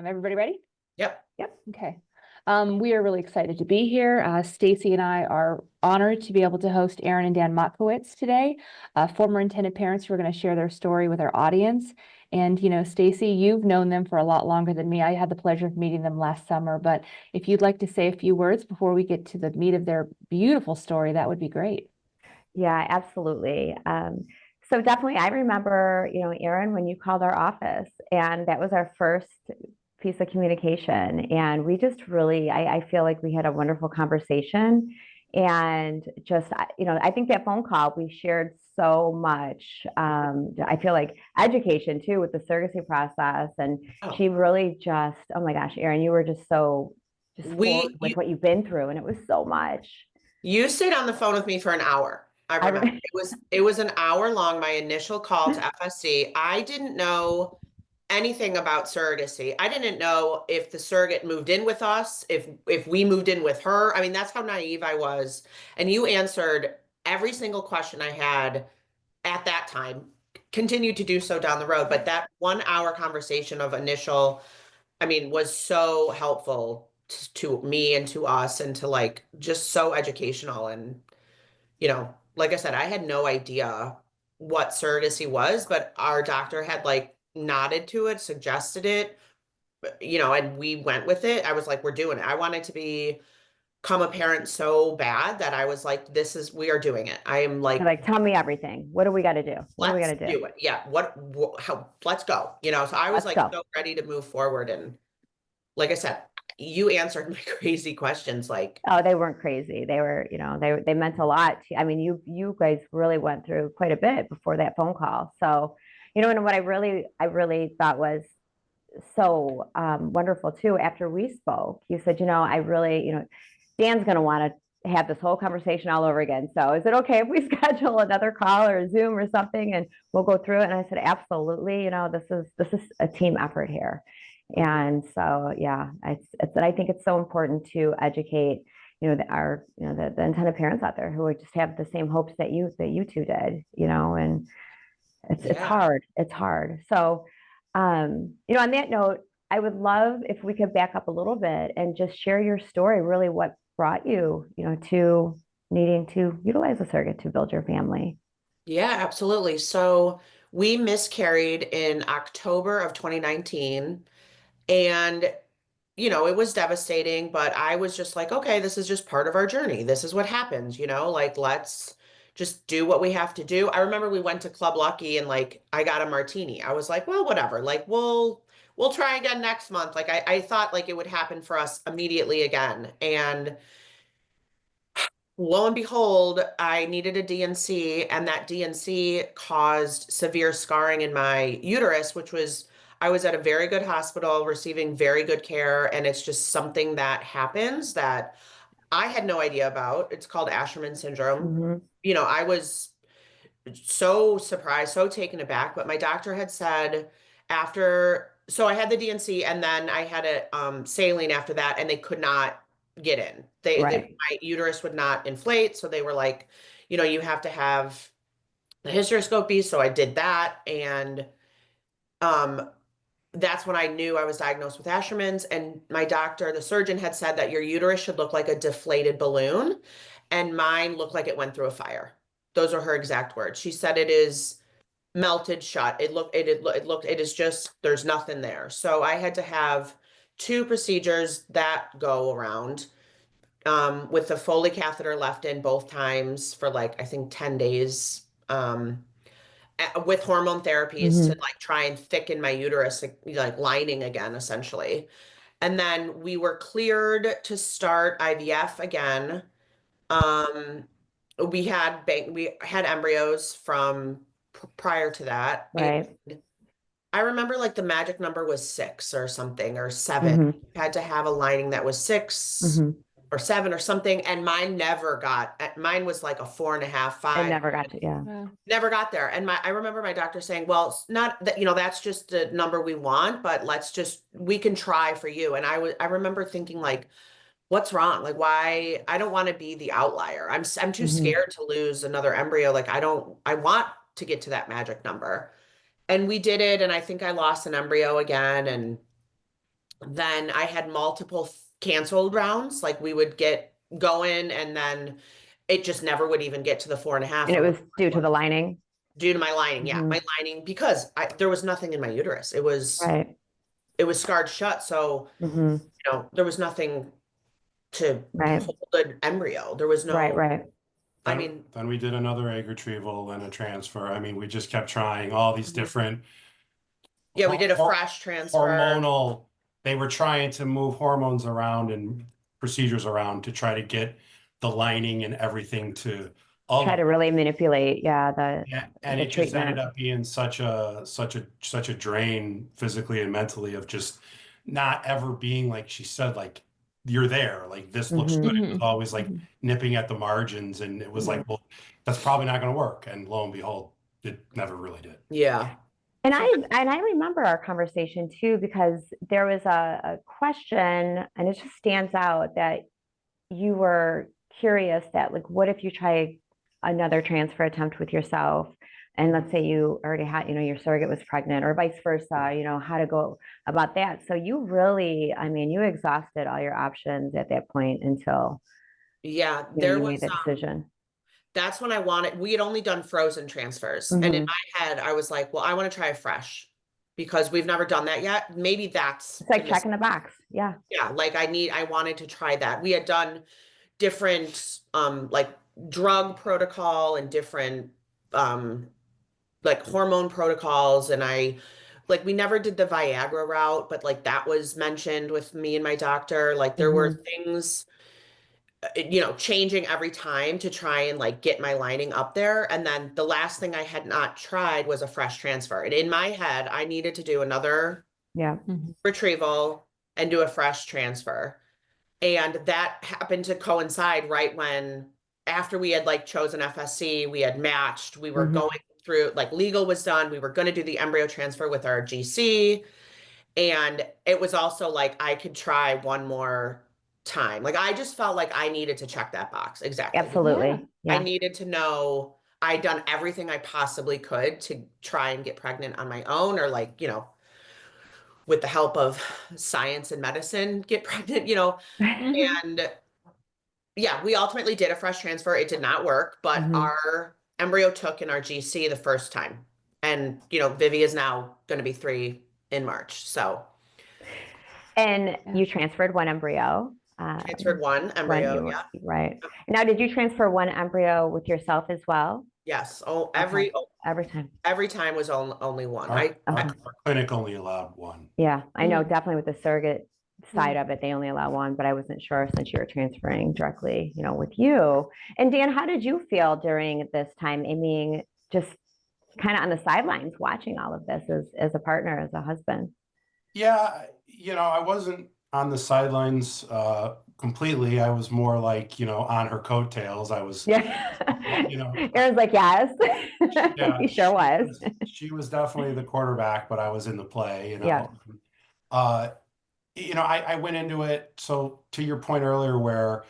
Everybody ready? Yep. Yep. Okay. We are really excited to be here. Stacy and I are honored to be able to host Erin and Dan Motkowitz today, former intended parents who are going to share their story with our audience. And, Stacy, you've known them for a lot longer than me. I had the pleasure of meeting them last summer, but if you'd like to say a few words before we get to the meat of their beautiful story, that would be great. Yeah, absolutely. So definitely, I remember, Erin, when you called our office, and that was our first piece of communication. And we just really, I feel like we had a wonderful conversation. And just, I think that phone call, we shared so much. I feel like education too with the surrogacy process. And Oh, she really just, oh my gosh, Erin, you were just we forward with you what you've been through. And it was so much. you stayed on the phone with me for an hour. I I, remember it was an hour long, my initial call to FSC. I didn't know anything about surrogacy. I didn't know if the surrogate moved in with us, if we moved in with her. I mean, that's how naive I was. And you answered every single question I had at that time. Continued to do so down the road, but that 1 hour conversation of initial, I mean, was so helpful to me and to us and to like just so educational. And, like I said, I had no idea what surrogacy was, but our doctor had like nodded to it, suggested it, and we went with it. I was like, we're doing it. I wanted to become a parent so bad that I was like, we are doing it. I am They're like, like, tell me everything. What do we got to do? What do we got let's to do? do it. Yeah. How, let's go. So I was Let's like go. so ready to move forward. And like I said, you answered my crazy questions. Like, Oh, they weren't crazy. They were, they meant a lot. I mean, you guys really went through quite a bit before that phone call. So, and what I really thought was so wonderful too. After we spoke, you said, I really, Dan's going to want to have this whole conversation all over again. So, is it okay if we schedule another call or a Zoom or something, and we'll go through it? And I said, absolutely. This is a team effort here. And so, yeah, I think it's so important to educate, the intended parents out there who just have the same hopes that you two did, and it's yeah. hard. It's hard. So, on that note, I would love if we could back up a little bit and just share your story, really what brought you, to needing to utilize a surrogate to build your family. Yeah, absolutely. So we miscarried in October of 2019. And, it was devastating, but I was just like, okay, this is just part of our journey. This is what happens, like let's just do what we have to do. I remember we went to Club Lucky and like I got a martini. I was like, well, whatever. Like we'll try again next month. Like I thought like it would happen for us immediately again. And lo and behold, I needed a DNC, and that DNC caused severe scarring in my uterus, I was at a very good hospital receiving very good care. And it's just something that happens that I had no idea about. It's called Asherman syndrome. Hmm. I was so surprised, so taken aback. But my doctor had said so I had the DNC and then I had a saline after that, and they could not get in. Right. My uterus would not inflate, so they were like, you have to have the hysteroscopy. So I did that, and um, that's when I knew I was diagnosed with Asherman's. And my doctor, the surgeon, had said that your uterus should look like a deflated balloon, and mine looked like it went through a fire. Those are her exact words. She said it is melted shut. It is just, there's nothing there. So I had to have two procedures that go around, with the Foley catheter left in both times for like, I think 10 days. With hormone therapies to Hmm. like try and thicken my uterus, like lining again, essentially. And then we were cleared to start IVF again. Um, we had embryos from prior to that. And Right. I remember like the magic number was 6 or something, or 7. Hmm. You had to have a lining that was 6 Hmm. or 7 or something. And mine was like a 4.5, I 5. never got to, yeah. Wow. Never got there. And I remember my doctor saying, well, it's not that, that's just the number we want, but we can try for you. And I remember thinking like, what's wrong? Like, why? I don't want to be the outlier. I'm too Hmm. scared to lose another embryo. Like, I want to get to that magic number. And we did it. And I think I lost an embryo again. And Then I had multiple canceled rounds. Like we would get going and then it just never would even get to the 4.5. And it or was whatever due it to the was. lining. Due to my lining. Yeah. Mhm. My lining, because there was nothing in my uterus. Right. It was scarred shut. So, Hmm. there was nothing to Right. hold an embryo. There was Right. no, Right. I Then, mean, then we did another egg retrieval and a transfer. I mean, we just kept trying all these different yeah, we did a hor- fresh transfer. hormonal. They were trying to move hormones around and procedures around to try to get the lining and everything to Try to really manipulate, yeah, yeah, and the it just ended treatment. up being such a drain physically and mentally of just not ever being like she said, like you're there, like this looks Hmm. good. It was Mhm. always like Mhm. nipping at the margins, and it was Mhm. like, well, that's probably not going to work. And lo and behold, it never really did. Yeah. And So I remember our conversation too, because there was a question, and it just stands out that you were curious that, like, what if you try another transfer attempt with yourself? And let's say you already had, your surrogate was pregnant, or vice versa, how to go about that. So you really, I mean, you exhausted all your options at that point until, yeah, you made that decision. that's when we had only done frozen transfers. And in Hmm. my head, I was like, well, I want to try a fresh because we've never done that yet. Maybe that's It's like the checking the box. Yeah. yeah, like I wanted to try that. We had done different like drug protocol and different um like hormone protocols, and we never did the Viagra route, but like that was mentioned with me and my doctor. Like there were Hmm. things changing every time to try and like get my lining up there. And then the last thing I had not tried was a fresh transfer. And in my head, I needed to do another Yeah. Mhm. retrieval and do a fresh transfer. And that happened to coincide right when, after we had like chosen FSC, we had matched, we were Hmm. going through, like legal was done, we were going to do the embryo transfer with our GC. And it was also like I could try one more time. Like I just felt like I needed to check that box. Exactly. Yeah. Absolutely. I Yeah. needed to know I'd done everything I possibly could to try and get pregnant on my own, or like, with the help of science and medicine, get pregnant. Mhm. And yeah, we ultimately did a fresh transfer. It did not work, but Hmm. our embryo took in our GC the first time. And, Vivi is now going to be 3 in March. So And Yeah. you transferred one embryo. transferred one When embryo. you were Yeah. right. Now, did you transfer one embryo with yourself as well? Yes. Oh, Okay. Every time. every time was only one. Okay. Our clinic only allowed one. Yeah, I know Mhm. definitely with the surrogate side Mhm. of it, they only allow one, but I wasn't sure since you were transferring directly, with you. And Dan, how did you feel during this time? I mean, just kind of on the sidelines watching all of this as a partner, as a husband. Yeah, I wasn't on the sidelines completely. I was more like, on her coattails. I was, Yeah. you know, Aaron's like, yes. yeah, He sure was. she was definitely the quarterback, but I was in the play, Yeah. Uh, I went into it. So to your point earlier, where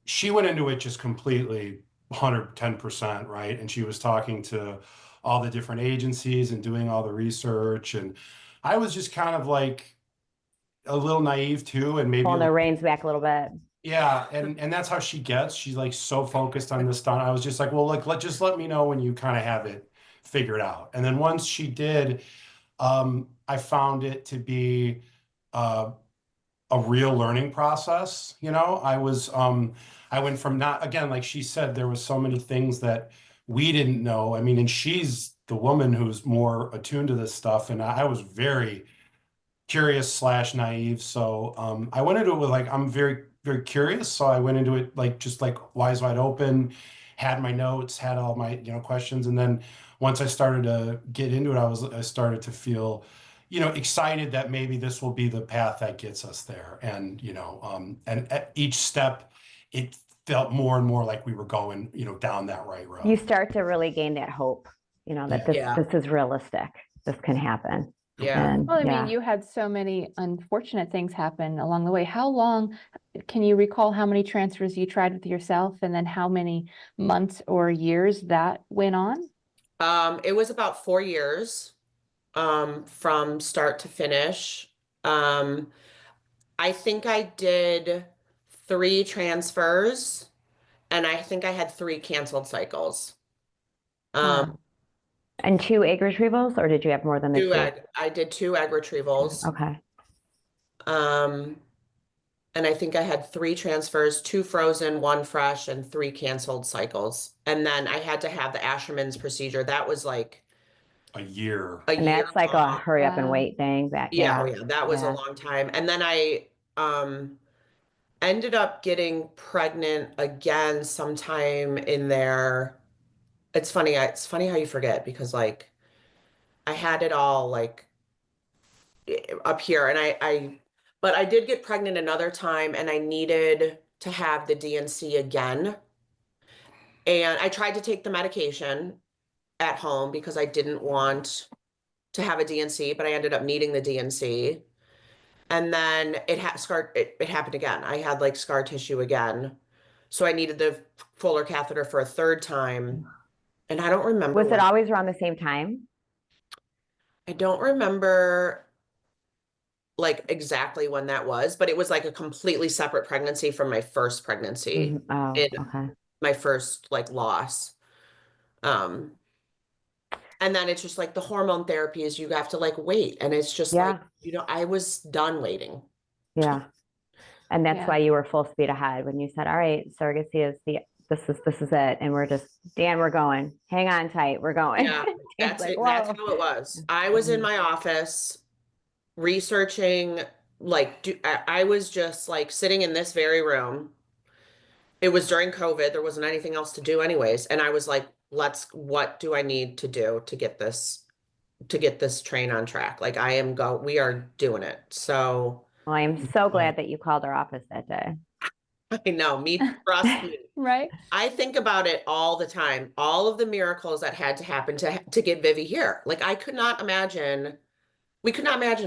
she went into it just completely 110%, right? And she was talking to all the different agencies and doing all the research. And I was just kind of like a little naive too, and maybe Pulling the reins back a little bit. yeah, and that's how she gets. She's like so focused on this stuff. I was just like, well, like let me know when you kind of have it figured out. And then once she did, I found it to be uh, a real learning process. I went from not, again, like she said, there was so many things that we didn't know. I mean, and she's the woman who's more attuned to this stuff, and I was very curious slash naive. So I went into it with like, I'm very, very curious. So I went into it like just like eyes wide open, had my notes, had all my, questions. And then once I started to get into it, I started to feel, excited that maybe this will be the path that gets us there. And, and at each step, it felt more and more like we were going, down that right road. You start to really gain that hope, that Yeah. Yeah. this is realistic. This can happen. Yeah. And Well, I yeah. mean, you had so many unfortunate things happen along the way. How long, can you recall how many transfers you tried with yourself, and then how many months or years that went on? It was about 4 years from start to finish. Um, I think I did 3 transfers, and I think I had 3 canceled cycles. Wow. And 2 egg retrievals, or did you have more than the two? I did 2 egg retrievals. Okay. Um, and I think I had 3 transfers, 2 frozen, 1 fresh, and 3 canceled cycles. And then I had to have the Asherman's procedure. That was like A year. a And year that's like a long. hurry up and Wow. wait thing. Yeah, oh yeah, that was a Yeah. long time. And then I ended up getting pregnant again sometime in there. It's funny how you forget because like I had it all like up here and but I did get pregnant another time and I needed to have the DNC again. And I tried to take the medication at home because I didn't want to have a DNC, but I ended up needing the DNC. And then it happened again. I had like scar tissue again. So I needed the Fuller catheter for a third time. And I don't remember Was it always around the same time? I don't remember like exactly when that was, but it was like a completely separate pregnancy from my first pregnancy Oh, in okay. my first like loss. Um, and then it's just like the hormone therapy is you have to like wait. And it's just like, Yeah. I was done waiting. Yeah. And that's Yeah. why you were full speed ahead when you said, all right, surrogacy is this is it. And we're just, Dan, we're going. Hang on tight. We're going. Yeah, Dan's like, That's whoa. how it was. I was in Mhm. my office researching, like, I was just like sitting in this very room. It was during COVID. There wasn't anything else to do anyways. And I was like, what do I need to do to get this train on track? Like we are doing it. So Well, I am so Yeah. glad that you called our office that day. I know, trust me. Right? I think about it all the time. All of the miracles that had to happen to get Vivi here. Like we could not imagine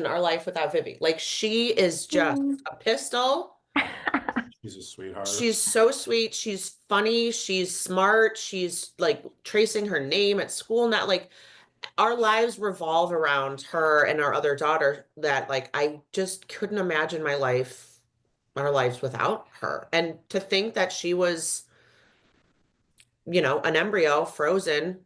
our life without Vivi. Like she is just Mm. a pistol. She's a sweetheart. She's so sweet. She's funny. She's smart. She's like tracing her name at school. Not like our lives revolve around her and our other daughter that like I just couldn't imagine our lives without her. And to think that she was, an embryo frozen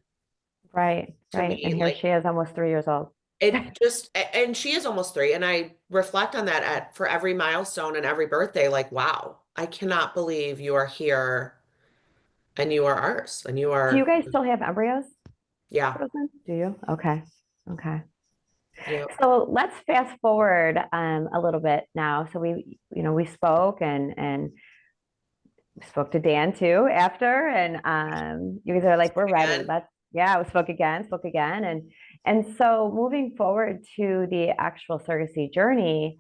Right, to right. And me, here like she is, almost 3 years old. and she is almost 3. And I reflect on that for every milestone and every birthday, like, wow, I cannot believe you are here and you are ours and you Do you are, guys still have embryos yeah, frozen? Do you? Okay. Okay. yeah, So let's fast forward a little bit now. So we spoke and we spoke to Dan too after, and you guys are like, we're ready. again. We spoke again, and so moving forward to the actual surrogacy journey,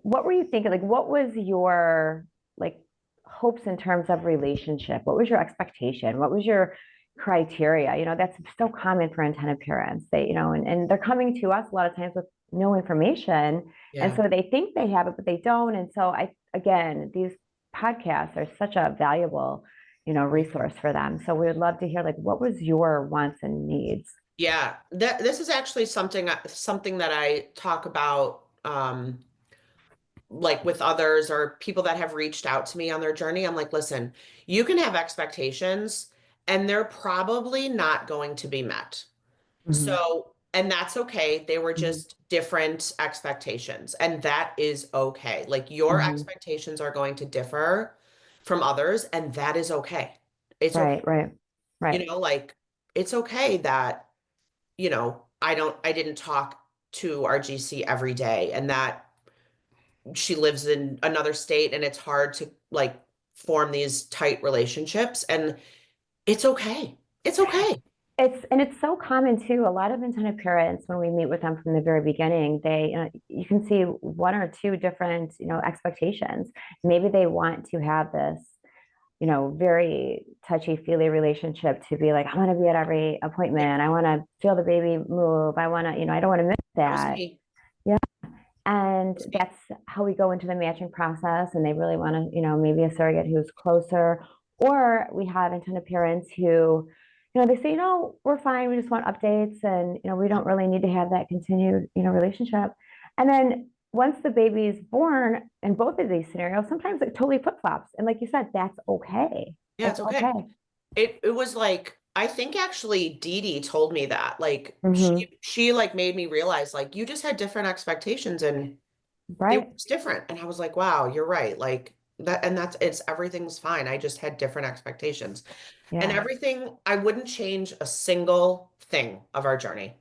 what were you thinking? Like, what was your like hopes in terms of relationship? What was your expectation? What was your criteria? That's so common for intended parents. And they're coming to us a lot of times with no information. And Yeah. so they think they have it, but they don't. And so again, these podcasts are such a valuable, resource for them. So we would love to hear like, what was your wants and needs? Yeah, this is actually something that I talk about like with others or people that have reached out to me on their journey. I'm like, listen, you can have expectations and they're probably not going to be met. Mhm. So, and that's okay. They were Mhm. just different expectations, and that is okay. Like your Mhm. expectations are going to differ from others, and that is okay. It's okay. Right, right, right. Like it's okay that, I didn't talk to our GC every day and that she lives in another state and it's hard to like form these tight relationships, and it's okay. It's okay. It's so common too. A lot of intended parents, when we meet with them from the very beginning, you can see one or two different, expectations. Maybe they want to have this, very touchy-feely relationship to be like, I want to be at every appointment. I want to feel the baby move. I want to, I don't want to miss That was that. me. Yeah. And That was me. that's how we go into the matching process. And they really want to, maybe a surrogate who's closer. Or we have intended parents who, they say, we're fine. We just want updates. And, we don't really need to have that continued, relationship. And then once the baby's born in both of these scenarios, sometimes it totally flip-flops. And like you said, that's okay. Yeah, it's okay. It was like, I think actually Dee Dee told me that, like, Mhm. she like made me realize, like, you just had different expectations and it Right. was different. And I was like, wow, you're right. Like that, and everything's fine. I just had different expectations. And Yeah. everything, I wouldn't change a single thing of our journey.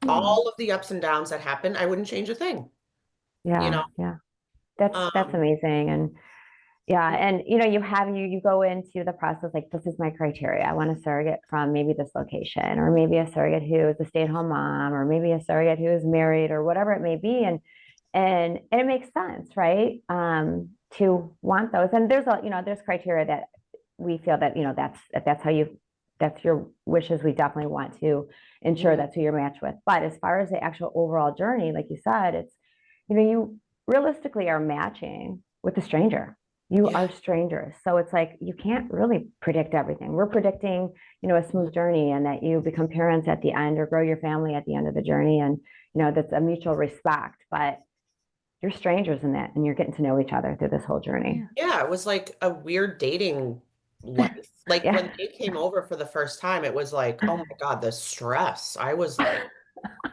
Yeah. All of the ups and downs that happened, I wouldn't change a thing, you know? Yeah. Yeah. That's Um, amazing. And yeah, and you go into the process like, this is my criteria. I want a surrogate from maybe this location, or maybe a surrogate who is a stay-at-home mom, or maybe a surrogate who is married, or whatever it may be. And it makes sense, right? To want those. And there's criteria that we feel that, that's your wishes. We definitely want to ensure Mhm. that's who you're matched with. But as far as the actual overall journey, like you said, it's, you realistically are matching with a stranger. You Yeah. are strangers. So it's like, you can't really predict everything. We're predicting, a smooth journey, and that you become parents at the end, or grow your family at the end of the journey. And, that's a mutual respect, but you're strangers in that, and you're getting to know each other through this whole journey. Yeah, it was like a weird dating life. Like Yeah. when they came over for the first time, it was like, oh my God, the stress. I was like I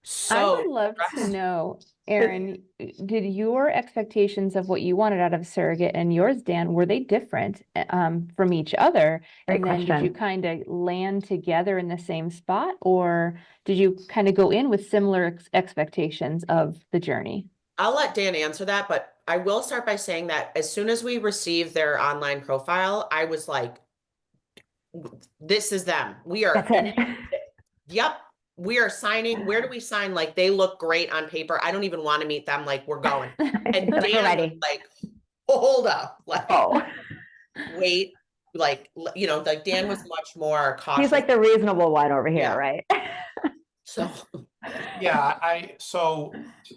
so would love to stressed. know, Erin, did your expectations of what you wanted out of a surrogate and yours, Dan, were they different from each other? Great And then did you question. kind of land together in the same spot, or did you kind of go in with similar expectations of the journey? I'll let Dan answer that, but I will start by saying that as soon as we received their online profile, I was like, this is them. We are That's in it. it. Yep. We are signing. Where do we sign? Like they look great on paper. I don't even want to meet them. Like we're going. And Like, we're Dan was ready. like, hold up. Like, Oh, wait. Like, like Dan was much more he's cautious. like the reasonable one over here, Yeah. right? So, Yeah, so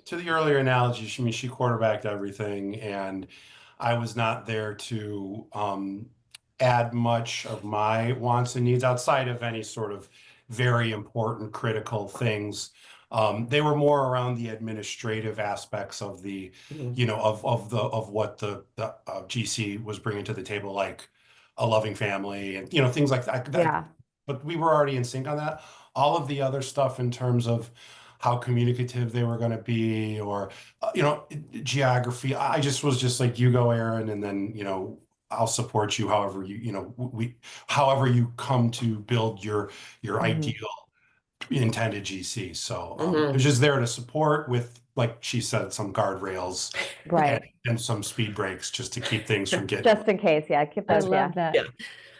to the earlier analogy, she quarterbacked everything, and I was not there to add much of my wants and needs outside of any sort of very important critical things. They were more around the administrative aspects of the, mhm. of what the GC was bringing to the table, like a loving family and things like that. Yeah. But we were already in sync on that. All of the other stuff in terms of how communicative they were going to be, or geography. I just was just like, you go, Erin, and then I'll support you however however you come to build your Mhm. ideal intended GC. So I was Mhm. just there to support with, like she said, some guardrails and, Right. and some speed breaks just to keep things from getting. Just in case. Yeah. Keep I those. Yeah. love that. Yeah.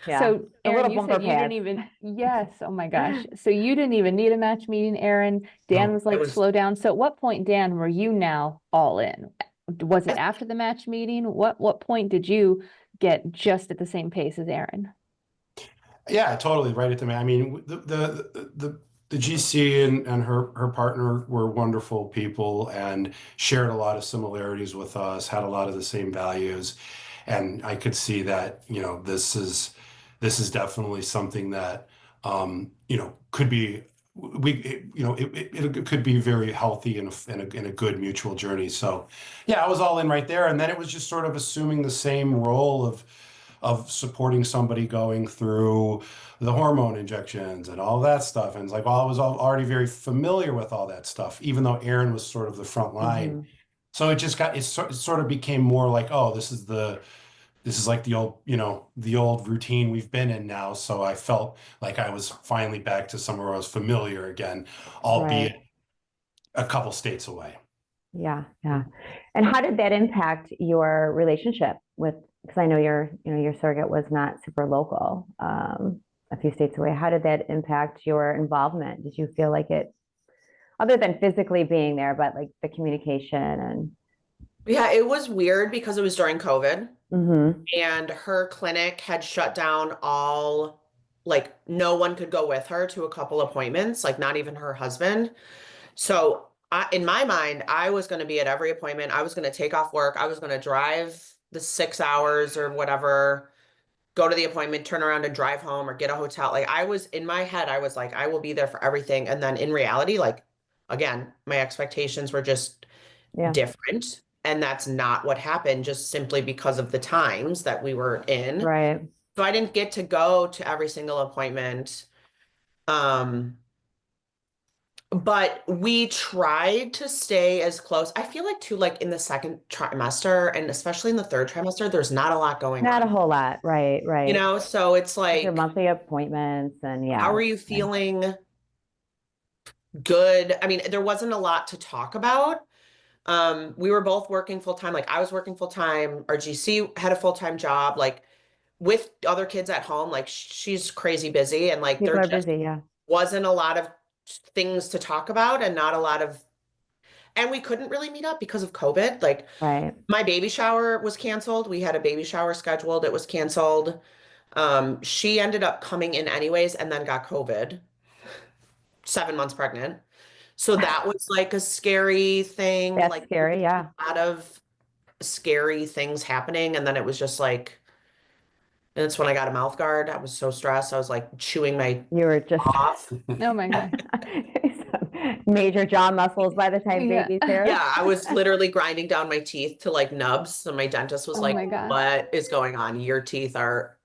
Yeah. So, The Erin, little you bumper said you didn't pads. even, yes, oh my gosh. So you didn't even need a match meeting, Erin. Dan No, was It like, was, slow down. So at what point, Dan, were you now all in? Was it I- after the match meeting? What point did you get just at the same pace as Erin? yeah, totally right at the man. I mean, the GC and her partner were wonderful people and shared a lot of similarities with us, had a lot of the same values, and I could see that this is definitely something that could be it could be very healthy and in a good mutual journey. So yeah, I was all in right there, and then it was just sort of assuming the same role of supporting somebody going through the hormone injections and all that stuff. And it's like, well, I was already very familiar with all that stuff, even though Erin was sort of the front line. Mhm. So it sort of became more like, oh, this is like the old routine we've been in now. So I felt like I was finally back to somewhere I was familiar again, albeit Right. a couple states away. Yeah. Yeah. And how did that impact your relationship with, because I know your surrogate was not super local, a few states away. How did that impact your involvement? Did you feel like it, other than physically being there, but like the communication and yeah, it was weird because it was during COVID. mm-hmm. And her clinic had shut down like no one could go with her to a couple appointments, like not even her husband. So in my mind, I was going to be at every appointment. I was going to take off work. I was going to drive the 6 hours or whatever, go to the appointment, turn around and drive home or get a hotel. Like I was in my head, I was like, I will be there for everything. And then in reality, like again, my expectations were just Yeah. different. And that's not what happened, just simply because of the times that we were in. Right. So I didn't get to go to every single appointment. But we tried to stay as close. I feel like too, like in the second trimester and especially in the third trimester, there's not a lot going Not a on, whole lot. Right. Right. so it's With your like, monthly appointments and yeah. how are you feeling? Good. I mean, there wasn't a lot to talk about. We were both working full time. Like I was working full time. Our GC had a full-time job, like with other kids at home. Like she's crazy busy, and like People there are just busy. Yeah. wasn't a lot of things to talk about, and not a lot of, and we couldn't really meet up because of COVID. Like Right. my baby shower was canceled. We had a baby shower scheduled. It was canceled. She ended up coming in anyways and then got COVID, 7 months pregnant. So that was like a scary thing. That's Like there scary. was Yeah. a lot of scary things happening. And then it was just like, and it's when I got a mouth guard. I was so stressed. I was like chewing my You were just off. Oh my God. major jaw muscles by the time Yeah. baby's here. Yeah, I was literally grinding down my teeth to like nubs. So my dentist was Oh like, my God. what is going on? Your teeth are.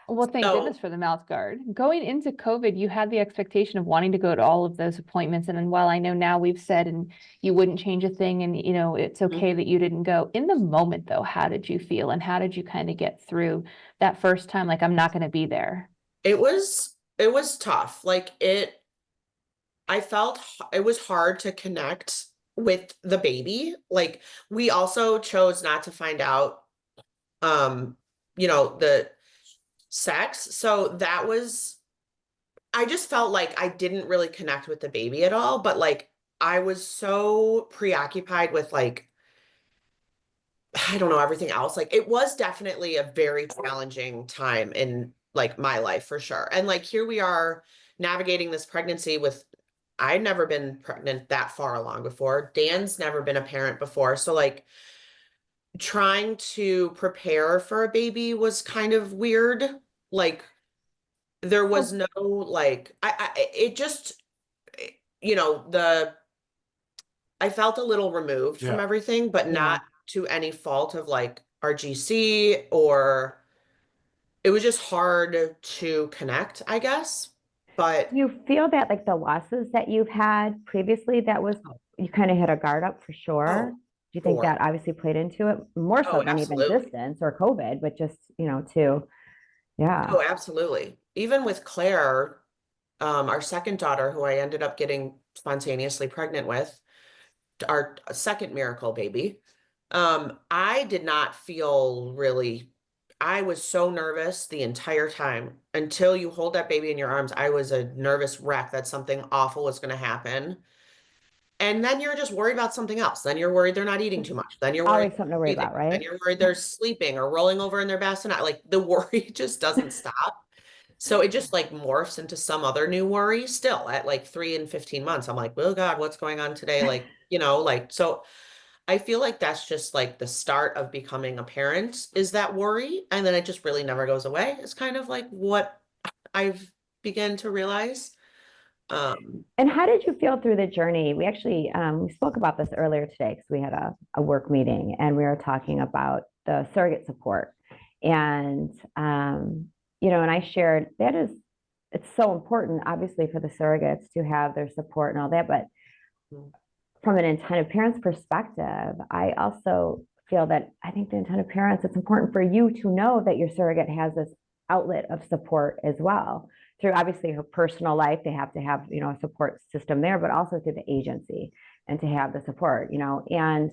Well, thank So- goodness for the mouth guard. Going into COVID, you had the expectation of wanting to go to all of those appointments. And then while I know now we've said and you wouldn't change a thing and it's okay that you didn't go. In the moment though, how did you feel and how did you kind of get through that first time? Like, I'm not going to be there. It was tough. I felt it was hard to connect with the baby. Like we also chose not to find out the sex. So that was, I just felt like I didn't really connect with the baby at all, but like I was so preoccupied with like I don't know, everything else. Like it was definitely a very challenging time in like my life for sure. And like here we are navigating this pregnancy with I'd never been pregnant that far along before. Dan's never been a parent before. So like trying to prepare for a baby was kind of weird. Like there was no like I it just the I felt a little removed from Yeah. everything, but not to any fault of like our GC, or it was just hard to connect, I guess. But Do you feel that like the losses that you've had previously, that was, you kind of hit a guard up for sure? Oh, Do you think sure. that obviously played into it more so Oh, than even absolutely. distance or COVID, but just, to, yeah. Oh, absolutely. Even with Claire, our second daughter, who I ended up getting spontaneously pregnant with, our second miracle baby, I did not feel really, I was so nervous the entire time. Until you hold that baby in your arms, I was a nervous wreck that something awful was going to happen. And then you're just worried about something else. Then you're worried they're not eating too much. Then you're worried Always something to worry breathing. about, right? Then you're worried they're sleeping or rolling over in their bassinet. Like the worry just doesn't stop. So it just like morphs into some other new worry still at like 3 and 15 months. I'm like, oh God, what's going on today? Like, so I feel like that's just like the start of becoming a parent, is that worry. And then it just really never goes away. It's kind of like what I've begun to realize. And how did you feel through the journey? We actually we spoke about this earlier today because we had a work meeting and we were talking about the surrogate support. And and I shared that it's so important, obviously, for the surrogates to have their support and all that. But from an intended parent's perspective, I also feel that I think the intended parents, it's important for you to know that your surrogate has this outlet of support as well. Through obviously her personal life, they have to have, a support system there, but also through the agency and to have the support, and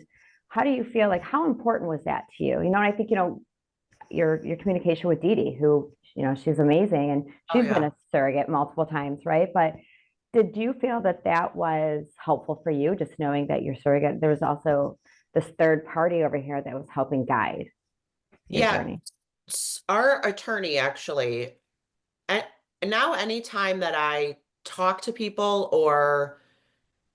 how do you feel, like, how important was that to you? And I think, your communication with Dee Dee, who, she's amazing and she's been a surrogate multiple times, right? But did you feel that that was helpful for you, just knowing that your surrogate, there was also this third party over here that was helping guide your journey? Our attorney actually, and now anytime that I talk to people or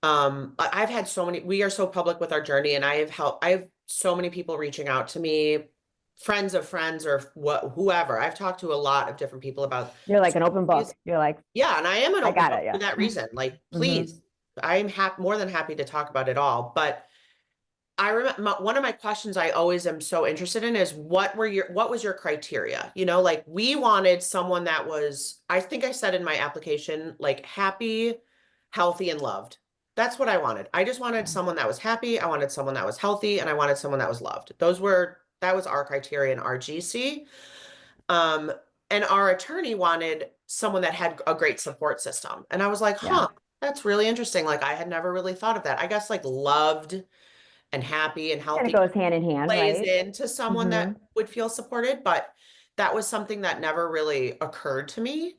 I've had so many, we are so public with our journey, and I have so many people reaching out to me, friends of friends or whoever. I've talked to a lot of different people about. You're like an open book. You're like, yeah, and I am an I open got book it, yeah. for that reason. Like, please, I'm more than happy to talk about it all, but I remember one of my questions I always am so interested in is what was your criteria? You know, like we wanted someone that was, I think I said in my application, like happy, healthy, and loved. That's what I wanted. I just wanted someone that was happy. I wanted someone that was healthy, and I wanted someone that was loved. That was our criteria in our GC. Um, and our attorney wanted someone that had a great support system. And I was like, Yeah. that's really interesting. Like I had never really thought of that. I guess like loved and happy and And it healthy goes hand in hand, plays right? into someone that Mhm. would feel supported, but that was something that never really occurred to me.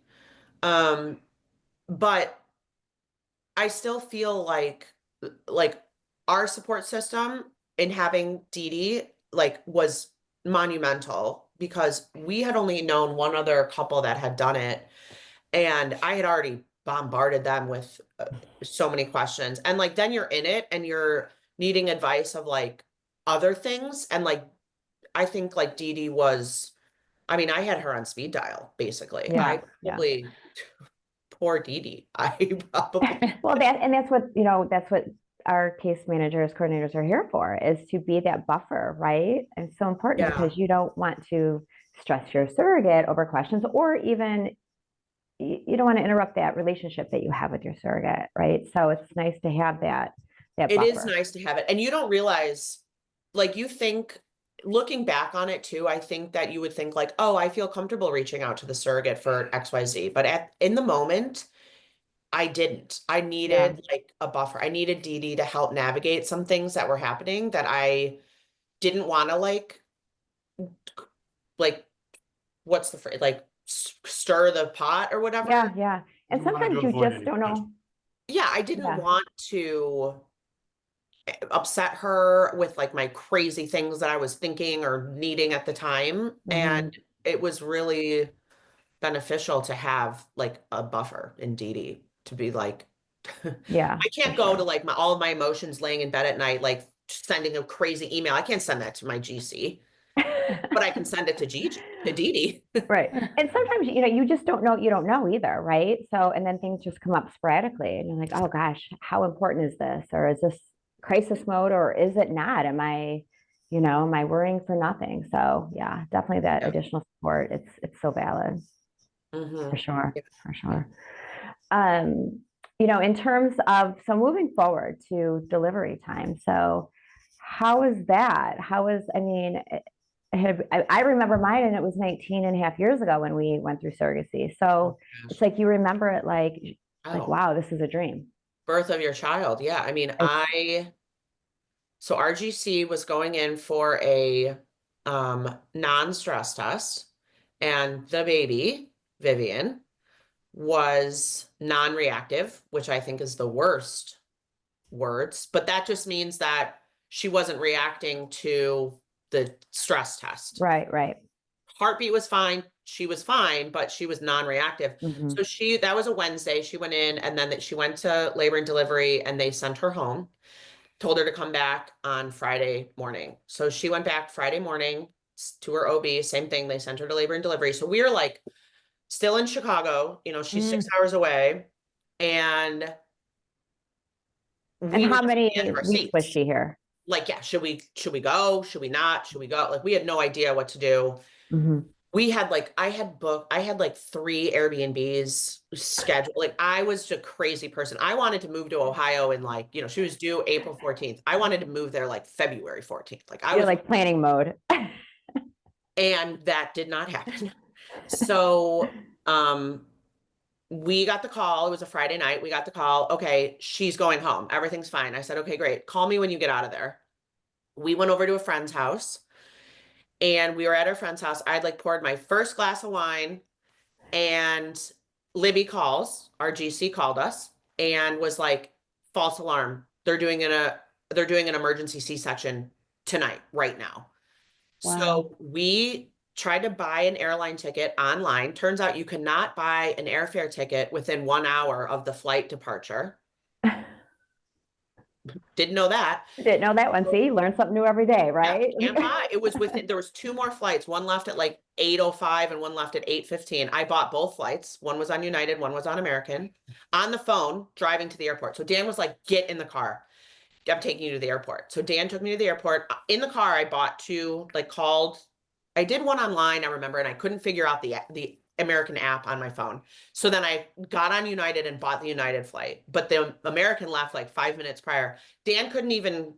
But I still feel like our support system in having Dee Dee like was monumental because we had only known one other couple that had done it, and I had already bombarded them with so many questions. And like then you're in it and you're needing advice of like other things. And like I think like Dee Dee was, I mean, I had her on speed dial, basically. Yeah, I yeah. probably poor Dee Dee. I probably Well, that's what, that's what our case managers, coordinators are here for, is to be that buffer, right? And it's so important yeah. because you don't want to stress your surrogate over questions, or even you don't want to interrupt that relationship that you have with your surrogate, right? So it's nice to have that It is buffer. nice to have it. And you don't realize, like you think, looking back on it too, I think that you would think like, oh, I feel comfortable reaching out to the surrogate for XYZ. But in the moment, I didn't. I Yeah. needed like a buffer. I needed Dee Dee to help navigate some things that were happening that I didn't want to like what's the phrase? Like stir the pot or whatever. Yeah, yeah. And You wanted to sometimes you avoid just any don't potential. know. Yeah, I didn't Yeah. want to upset her with like my crazy things that I was thinking or needing at the time. And Mhm. it was really beneficial to have like a buffer in Dee Dee to be like, Yeah, I for can't go to sure. like all of my emotions laying in bed at night, like sending a crazy email. I can't send that to my GC, but I can send it to to Dee Dee. Right. And sometimes, you just don't know, you don't know either, right? So, and then things just come up sporadically and you're like, oh gosh, how important is this? Or is this crisis mode or is it not? Am I worrying for nothing? So yeah, definitely that Yeah. additional support. It's so valid Mm-hmm. for sure, Yeah. for sure. In terms of, so moving forward to delivery time. So how is that? I remember mine and it was 19 and a half years ago when we went through surrogacy. Oh, So it's gosh. like you remember it like, Oh, wow, this is a dream. birth of your child. Yeah. I mean, It's so RGC was going in for a non-stress test, and the baby, Vivian, was non-reactive, which I think is the worst words, but that just means that she wasn't reacting to the stress test. right, right. Heartbeat was fine, she was fine, but she was non-reactive. Hmm. So that was a Wednesday. She went in, and then she went to labor and delivery, and they sent her home, told her to come back on Friday morning. So she went back Friday morning to her OB, same thing. They sent her to labor and delivery. So we were like still in Chicago, she's 6 hours away, and And we were how just in the edge many of our weeks was seats. she here? Like, yeah, should we go? Should we not? Should we go? Like, we had no idea what to do. Hmm. We had like, I had like 3 Airbnbs scheduled. Like, I was a crazy person. I wanted to move to Ohio and like, she was due April 14th. I wanted to move there like February 14th. Like I You're was, like planning mode. and that did not happen. So, we got the call. It was a Friday night. We got the call. Okay, she's going home. Everything's fine. I said, okay, great. Call me when you get out of there. We went over to a friend's house, and we were at her friend's house. I'd like poured my first glass of wine, and Libby calls, our GC called us and was like, false alarm. They're doing an emergency C-section tonight, right now. Wow. So we tried to buy an airline ticket online. Turns out you cannot buy an airfare ticket within 1 hour of the flight departure. Didn't know that. Didn't know that one. See, learn something new every day, Yeah, right? Tampa, it was within, there was 2 more flights, one left at like 8:05 and one left at 8:15. I bought both flights. One was on United, one was on American. On the phone, driving to the airport. So Dan was like, get in the car. I'm taking you to the airport. So Dan took me to the airport. In the car, I bought 2, like called, I did one online, I remember, and I couldn't figure out the American app on my phone. So then I got on United and bought the United flight, but the American left like 5 minutes prior. Dan couldn't even,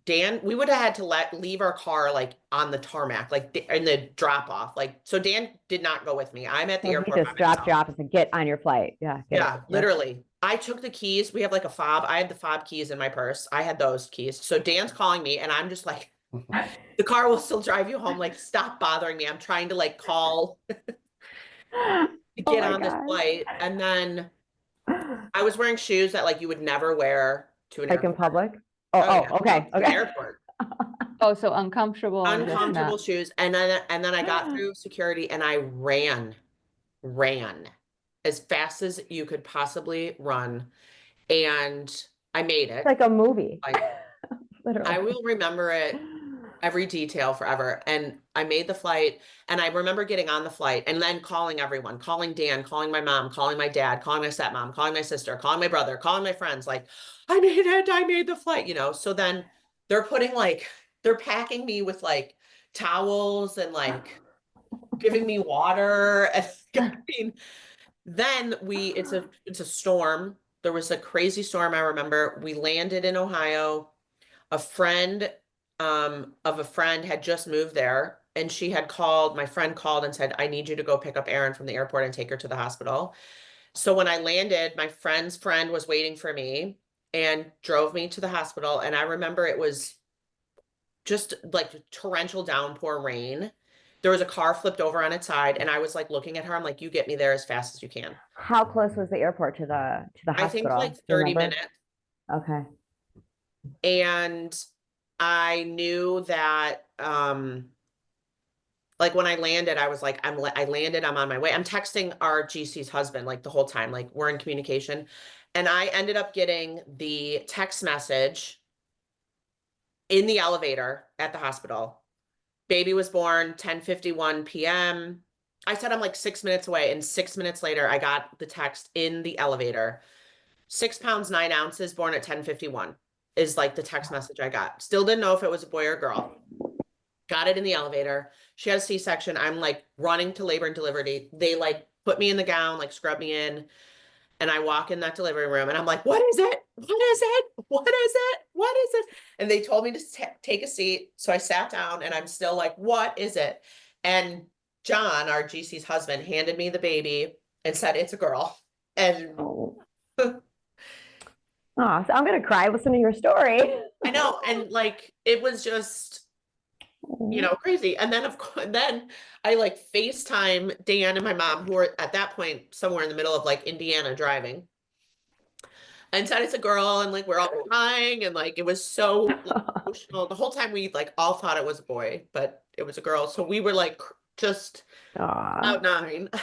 Dan, we would have had to leave our car like on the tarmac, like in the drop off. Like, so Dan did not go with me. I'm at the So he airport by just dropped you myself. off and said, get on your flight. Yeah. Yeah, literally. I took the keys. We have like a fob. I had the fob keys in my purse. I had those keys. So Dan's calling me and I'm just like, the car will still drive you home. Like, stop bothering me. I'm trying to like call to Oh get my on this God. flight. And then I was wearing shoes that like you would never wear to an Like in airport. public? Oh, Oh, yeah. okay. To an Okay. airport. Oh, so uncomfortable and just Uncomfortable not. shoes. And then I got through security and I ran as fast as you could possibly run. And I made it. It's like a movie. Like, Literally. I will remember it, every detail forever. And I made the flight and I remember getting on the flight and then calling everyone, calling Dan, calling my mom, calling my dad, calling my stepmom, calling my sister, calling my brother, calling my friends, like, I made it, I made the flight, you know? So then they're they're packing me with like towels and like giving me water. And I mean, then it's a storm. There was a crazy storm. I remember we landed in Ohio. A friend of a friend had just moved there and my friend called and said, I need you to go pick up Erin from the airport and take her to the hospital. So when I landed, my friend's friend was waiting for me and drove me to the hospital. And I remember it was just like torrential downpour rain. There was a car flipped over on its side and I was like looking at her. I'm like, you get me there as fast as you can. How close was the airport to the I think hospital? like Do you 30 remember? minutes. Okay. And I knew that like when I landed, I was like, I landed, I'm on my way. I'm texting our GC's husband like the whole time, like we're in communication. And I ended up getting the text message in the elevator at the hospital. Baby was born 10:51 p.m. I said I'm like 6 minutes away, and 6 minutes later, I got the text in the elevator. 6 pounds 9 ounces, born at 10:51 is like the text message I got. Still didn't know if it was a boy or a girl. Got it in the elevator. She had a C-section. I'm like running to labor and delivery. They like put me in the gown, like scrub me in. And I walk in that delivery room and I'm like, what is it? What is it? What is it? What is it? And they told me to take a seat. So I sat down and I'm still like, what is it? And John, our GC's husband, handed me the baby and said, it's a girl. And Oh. Oh, so I'm gonna cry listening to your story. I know. And like, it was just, crazy. And then then I like FaceTime Dan and my mom, who were at that point somewhere in the middle of like Indiana driving, and said it's a girl, and like we're all crying, and like it was so like, emotional. The whole time we like all thought it was a boy, but it was a girl. So we were like just Aw. out 9. So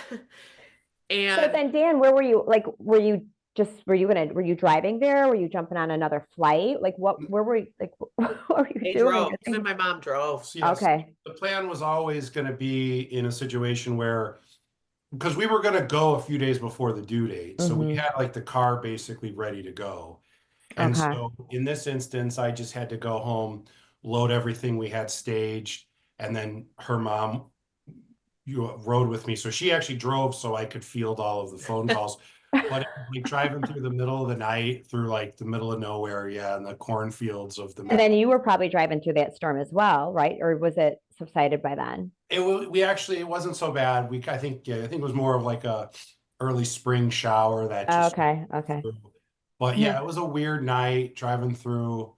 And then, Dan, where were you? Like, were you driving there? Were you jumping on another flight? Like, where were you, like, what were you they doing? drove. Even my mom drove. So, yes, Okay. the plan was always going to be in a situation where, because we were going to go a few days before the due date. So we Mhm. had like the car basically ready to go. And Okay. so in this instance, I just had to go home, load everything we had staged, and then her mom rode with me. So she actually drove so I could field all of the phone calls. But it was like driving through the middle of the night through like the middle of nowhere, yeah, and the cornfields of the And then you were probably driving through that storm as well, right? Or was it subsided by then? it wasn't so bad. I think it was more of like a early spring shower that just Okay. Okay. but Yeah. yeah, it was a weird night driving through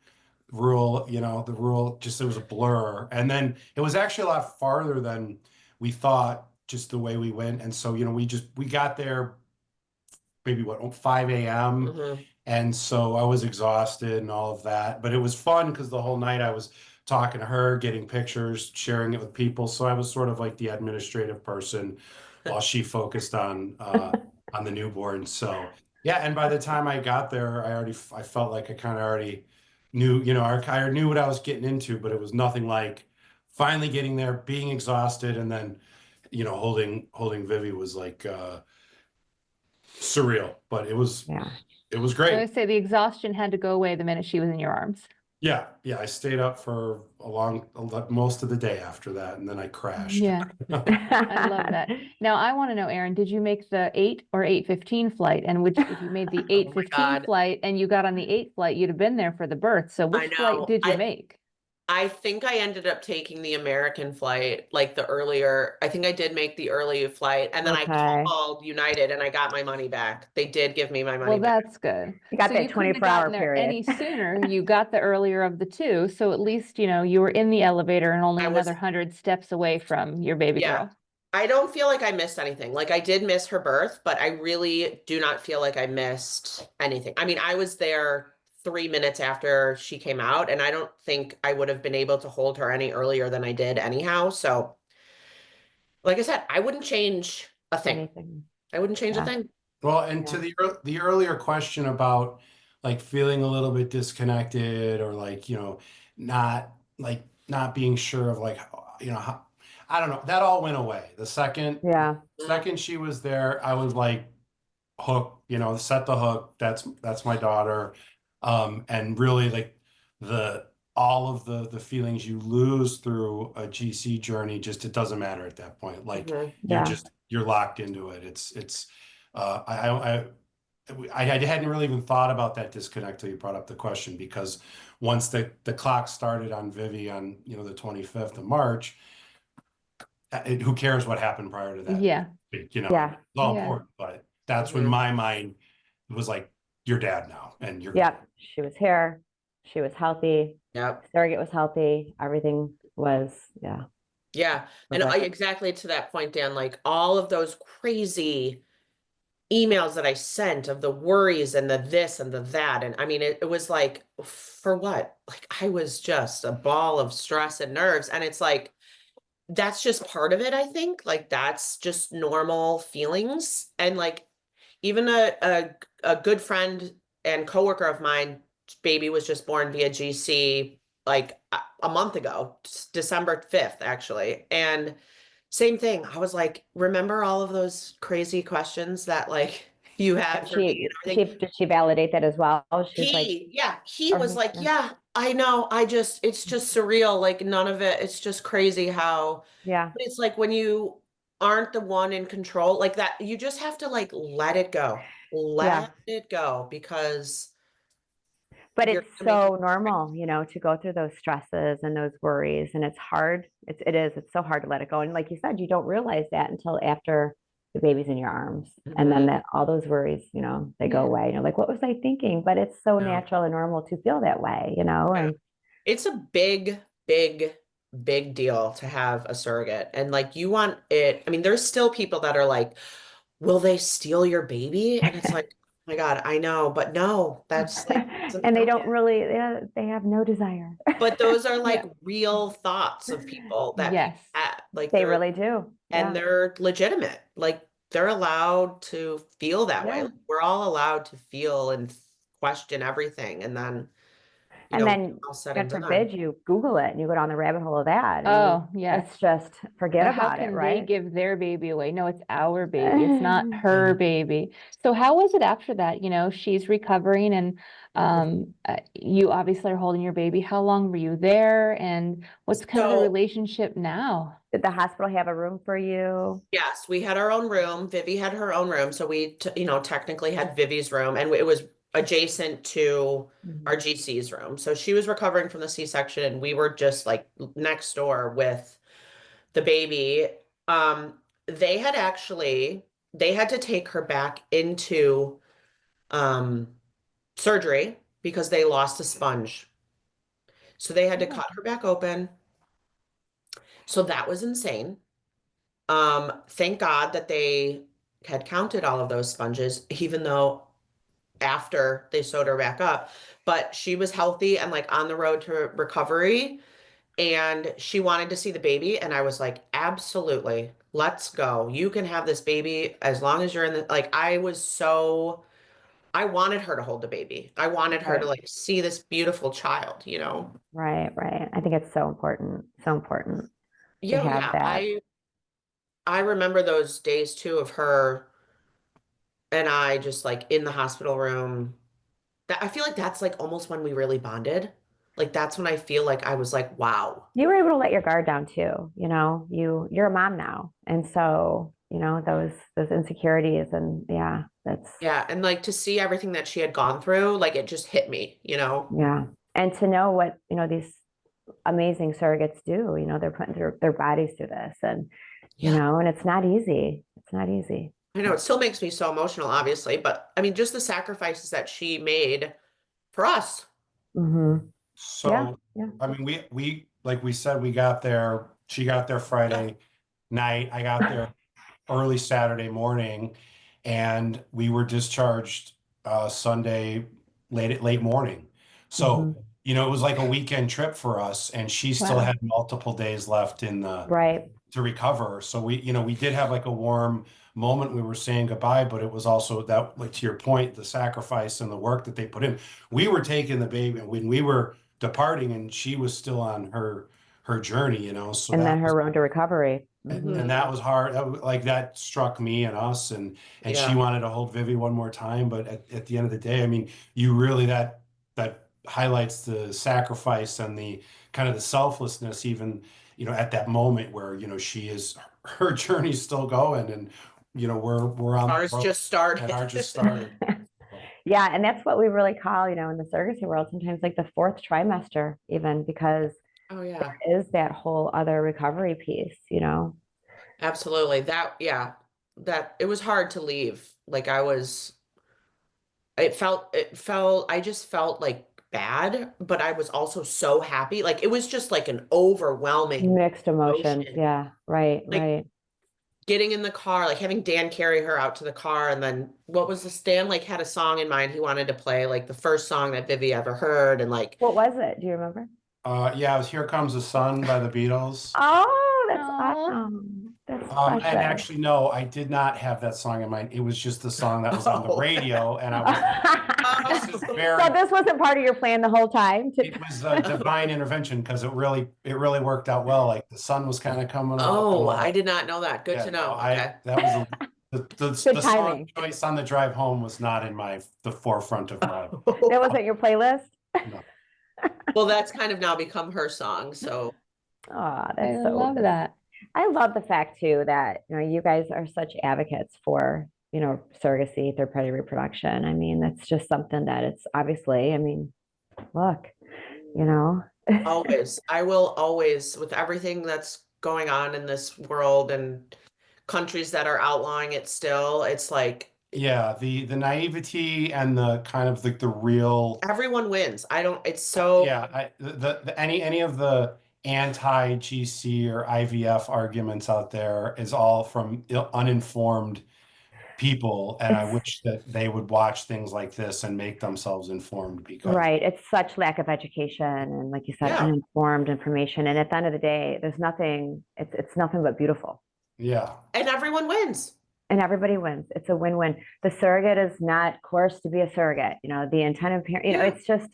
the rural, just it was a blur. And then it was actually a lot farther than we thought, just the way we went. And so, we got there maybe 5 a.m. Mhm. And so I was exhausted and all of that. But it was fun because the whole night I was talking to her, getting pictures, sharing it with people. So I was sort of like the administrative person while she focused on the newborn. So Yeah, and by the time I got there, I felt like I kind of already knew, I knew what I was getting into, but it was nothing like finally getting there, being exhausted, and then, holding Vivi was like surreal, but Yeah. it was I great. would say the exhaustion had to go away the minute she was in your arms. Yeah, yeah, I stayed up for most of the day after that, and then I crashed. Yeah, I love that. Now I want to know, Erin, did you make the 8 or 8:15 flight? And which, if you made the Oh my 8:15 God. flight and you got on the 8 flight, you'd have been there for the birth. So I which flight know. did you make? I think I ended up taking the American flight, like the earlier, I think I did make the early flight, and then I Okay. called United and I got my money back. They did give me my money Well, back. that's good. You got So that you couldn't have 24-hour gotten there period. any sooner. You got the earlier of the two. So at least, you were in the elevator and only I was, another 100 steps away from your baby yeah. girl. I don't feel like I missed anything. Like I did miss her birth, but I really do not feel like I missed anything. I mean, I was there 3 minutes after she came out, and I don't think I would have been able to hold her any earlier than I did anyhow. So, like I said, I wouldn't change a thing. Anything. I wouldn't change a Yeah. thing. Well, and to Yeah. the earlier question about like feeling a little bit disconnected or like, not not being sure of like, how, I don't know, that all went away. The second Yeah. second she was there, I was like hook, set the hook. That's my daughter. And really like the all of the feelings you lose through a GC journey, just it doesn't matter at that point. Like Mhm. Yeah. you're locked into it. It's I hadn't really even thought about that disconnect till you brought up the question, because once the clock started on Vivi on the 25th of March, who cares what happened prior to that? Yeah. Yeah. It's all Yeah. important, but that's when Mhm. my mind was like, you're dad now, and you're Yep. She was here. She was healthy. Yep. Surrogate was healthy. Everything was, yeah. Yeah. And Perfect. exactly to that point, Dan, like all of those crazy emails that I sent of the worries and the this and the that. And I mean, it was like, for what? Like I was just a ball of stress and nerves. And it's like, that's just part of it, I think. Like that's just normal feelings. And like even a good friend and coworker of mine, baby was just born via GC like a month ago, December 5th, actually. And same thing. I was like, remember all of those crazy questions that like you had for me and everything? Did she validate that as well? She was like, He was everything. like, Yeah. yeah, I know. It's just surreal. Like none of it, it's just crazy how, Yeah. but it's like when you aren't the one in control, like that, you just have to like let it go. Yeah. Let it go because But you're it's gonna make so normal, to go through those stresses and those worries. And it's hard. It's so hard to let it go. And like you said, you don't realize that until after the baby's in your arms. And then Mhm. all those worries, they go Yeah. away. You're like, what was I thinking? But it's so Yeah. natural and normal to feel that way, Yeah. and It's a big, big, big deal to have a surrogate. And like you want it, I mean, there's still people that are like, will they steal your baby? And it's like, oh my God, I know, but no, that's like doesn't and they don't happen. really, they have no desire. But those are like Yeah. real thoughts of people that people Yes. have. Like They really do. and Yeah. they're legitimate. Like they're allowed to feel that way. Yeah. Like, we're all allowed to feel and question everything. And then, And then, all said and God done. forbid, you Google it and you go down the rabbit hole of that. And Oh, yes. it's just forget Or how about it, can they right? give their baby away? No, it's our baby. It's not her baby. So how was it after that? She's recovering and you obviously are holding your baby. How long were you there? And what's kind of the So relationship now? Did the hospital have a room for you? yes, we had our own room. Vivi had her own room. So we, technically had Vivi's room and it was adjacent to Mhm. our GC's room. So she was recovering from the C-section and we were just like next door with the baby. They had actually, they had to take her back into um, surgery because they lost a sponge. So they had to Oh, cut her back open. So that was insane. Thank God that they had counted all of those sponges, even though after they sewed her back up, but she was healthy and like on the road to recovery. And she wanted to see the baby. And I was like, absolutely, let's go. You can have this baby as long as you're in the, like, I was so I wanted her to hold the baby. I wanted her to Right. like see this beautiful child, you know? Right, right. I think it's so important to Yeah, have yeah. that. I remember those days too of her and I just like in the hospital room. That I feel like that's like almost when we really bonded. Like that's when I feel like I was like, wow. You were able to let your guard down too, you know, you're a mom now. And so, you know, those insecurities and yeah, that's Yeah, and like to see everything that she had gone through, like it just hit me, you know? yeah. And to know what, you know, these amazing surrogates do, you know, they're putting their bodies through this and you Yeah. know, and it's not easy. It's not easy. I know it still makes me so emotional, obviously, but I mean, just the sacrifices that she made for us. Mm-hmm. Yeah, So, yeah. I mean, we like we said, we got there. She got there Friday night. I got there early Saturday morning, and we were discharged Sunday late morning. So, Mm-hmm. it was like a weekend trip for us, and she still Wow. had multiple days left in the Right. to recover. So we did have like a warm moment. We were saying goodbye, but it was also that, like to your point, the sacrifice and the work that they put in. We were taking the baby when we were departing, and she was still on her journey, So And then that her was road to recovery. Mm-hmm. and Mhm. that was hard. Like that struck me and us, and she Yeah. wanted to hold Vivi one more time. But at the end of the day, I mean, you really that highlights the sacrifice and the kind of the selflessness, even at that moment where she is her journey's still going, and we're on Ours just and started. ours just started. Yeah, and that's what we really call, you know, in the surrogacy world, sometimes like the fourth trimester, even because Oh yeah, there is that whole other recovery piece, you know. absolutely. Yeah, that it was hard to leave. Like I just felt like bad, but I was also so happy. Like it was just like an overwhelming Mixed emotions. emotion. Yeah, right, Like right. getting in the car, like having Dan carry her out to the car, and then what was this? Dan like had a song in mind he wanted to play, like the first song that Vivi ever heard, and like, What was it? Do you remember? Yeah, it was "Here Comes the Sun" by the Beatles. Oh, that's Aw. awesome. That's And precious. actually, no, I did not have that song in mind. It was just the song that was on the oh, radio, and I was like, "This is So very." this wasn't part of your plan the whole time to It was a divine intervention because it really worked out well. Like the sun was kind of coming up, and oh, I did not know that. Good yeah, to no, know. Okay. that was good the song timing. choice on the drive home was not in the forefront of my. That wasn't your playlist? No. Well, that's kind of now become her song. So, Oh, I that's so love that. I love the fact too that you know you guys are such advocates for you know surrogacy, third party reproduction. I mean, that's just something that it's obviously. I mean, look, you know, always, I will always, with everything that's going on in this world and countries that are outlawing it still, it's like Yeah, the naivety and the kind of like the real. everyone wins. I don't, it's so, Yeah, any of the anti-GC or IVF arguments out there is all from uninformed people, and I it's wish that they would watch things like this and make themselves informed because right. It's such lack of education and, like you said, yeah. uninformed information. And at the end of the day, there's nothing. It's nothing but beautiful, yeah, And everyone wins. and everybody wins. It's a win-win. The surrogate is not coerced to be a surrogate. You know, the intended parent. You know, Yeah. it's just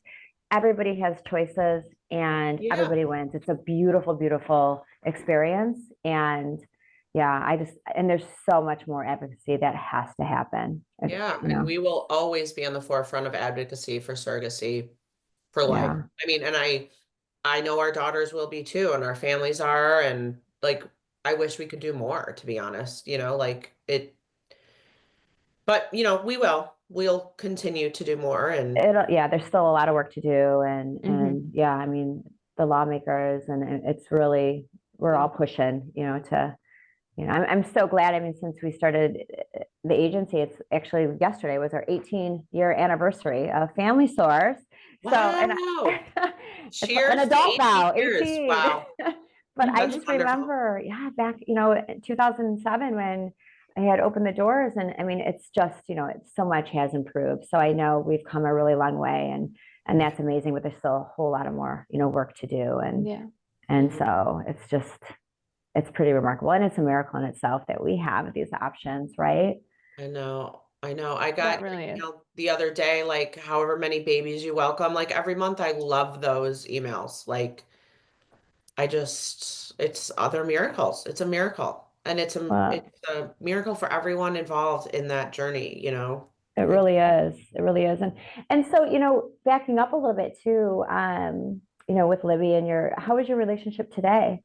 everybody has choices, and Yeah. everybody wins. It's a beautiful, beautiful experience. And yeah, and there's so much more advocacy that has to happen. Yeah. You And know, we will always be on the forefront of advocacy for surrogacy for life. yeah. I mean, and I know our daughters will be too, and our families are, and like I wish we could do more, to be honest, like it, but we will. We'll continue to do more and Yeah, there's still a lot of work to do, and Mhm. yeah, I mean the lawmakers, and it's really we're all pushing, you know, to you know, I'm so glad. I mean, since we started the agency, it's actually yesterday was our 18-year anniversary of Family Source. So, and wow. it's an Cheers to adult 18 now, years. 18. Wow. But I That's just wonderful. remember, yeah, back, you know, in 2007 when I had opened the doors, and I mean, it's just, you know, it's so much has improved. So I know we've come a really long way, and that's amazing, but there's still a whole lot of more, you know, work to do. Yeah. And Mhm. so it's pretty remarkable. And it's a miracle in itself that we have these options, right? I know. I know. I That got your really is. email the other day, like however many babies you welcome. Like every month, I love those emails. Like it's other miracles. It's a miracle. And Well, it's a miracle for everyone involved in that journey, you know? it really is. It really is. And so, backing up a little bit too, with Libby and how is your relationship today?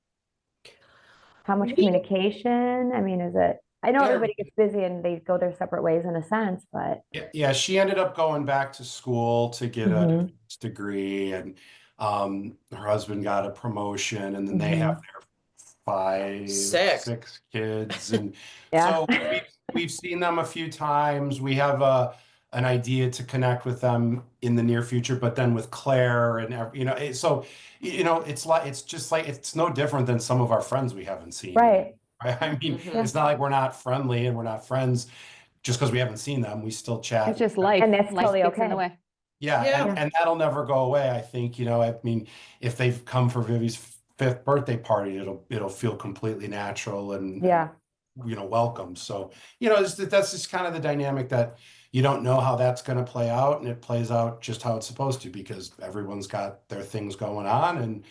How much We, communication? I mean, I know yeah. everybody gets busy and they go their separate ways in a sense, but Yeah, she ended up going back to school to get a Mhm. degree, and her husband got a promotion, and then they have Mhm. their five, Six. 6 kids, and Yeah. so we've seen them a few times. We have an idea to connect with them in the near future, but then with Claire and so it's just like it's no different than some of our friends we haven't seen. Right. Right? I mean, Mhm. it's not like we're not friendly and we're not friends just because we haven't seen them. We still chat. It's just life. And that's Life totally gets in the okay. way. Yeah, Yeah. and that'll never go away. I think, I mean, if they've come for Vivi's fifth birthday party, it'll feel completely natural and Yeah. welcome. So, that's just kind of the dynamic that you don't know how that's going to play out, and it plays out just how it's supposed to because everyone's got their things going on, and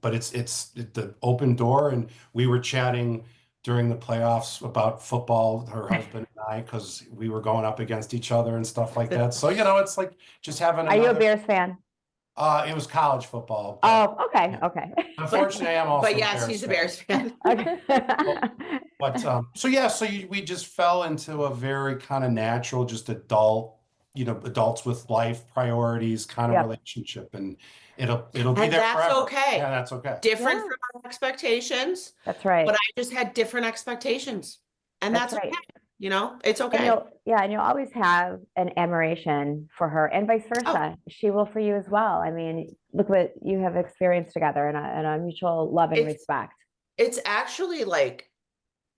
but it's the open door, and we were chatting during the playoffs about football, her husband and I, because we were going up against each other and stuff like that. So, it's like just having Are you a another. Bears fan? It was college football, but Oh, okay. Okay. unfortunately, I am also But a yes, Bears he's a fan. Bears fan. Okay. But so yeah, we just fell into a very kind of natural, just adults with life priorities kind of Yep. relationship, and it'll be And there that's forever. okay. Yeah, that's okay. Different Yeah. from our expectations, That's right. but I just had different expectations. And That's that's right. okay. It's And okay. you'll always have an admiration for her and vice Oh, versa. She will for you as well. I mean, look what you have experienced together and a mutual love and it's respect. it's actually like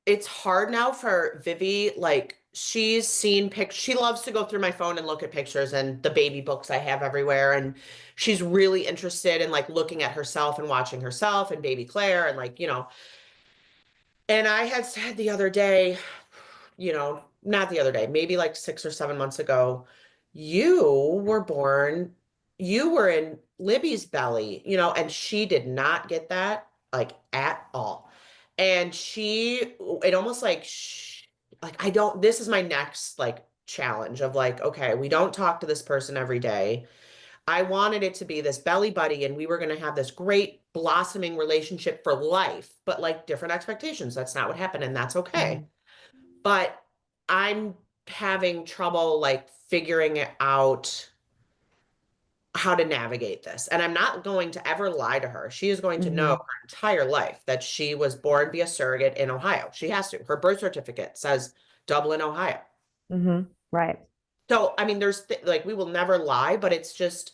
it's hard now for Vivi. Like she's seen she loves to go through my phone and look at pictures and the baby books I have everywhere. And she's really interested in like looking at herself and watching herself and baby Claire and and I had said the other day, not the other day, maybe like 6 or 7 months ago, you were born, you were in Libby's belly, and she did not get that like at all. And it almost like, like, this is my next like challenge of like, okay, we don't talk to this person every day. I wanted it to be this belly buddy, and we were going to have this great blossoming relationship for life, but like different expectations. That's not what happened, and that's okay. But I'm having trouble like figuring out how to navigate this. And I'm not going to ever lie to her. She is going to know her entire life that she was born via surrogate in Ohio. She has to. Her birth certificate says Dublin, Ohio. Right. So, I mean, like, we will never lie, but it's just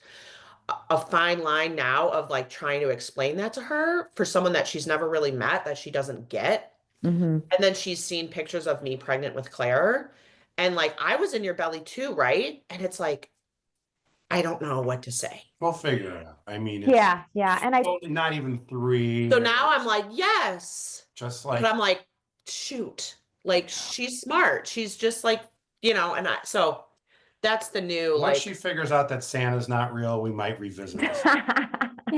a fine line now of like trying to explain that to her for someone that she's never really met, that she doesn't get. Mm-hmm. And then she's seen pictures of me pregnant with Claire. And like, I was in your belly too, right? And it's like, I don't know what to say. We'll figure it out. I mean, it's Yeah. And totally not even 3 So years, now I'm like, yes. just But like I'm like, shoot, like she's smart. She's just like, so that's the new, once like, she figures out that Santa's not real, we might revisit this.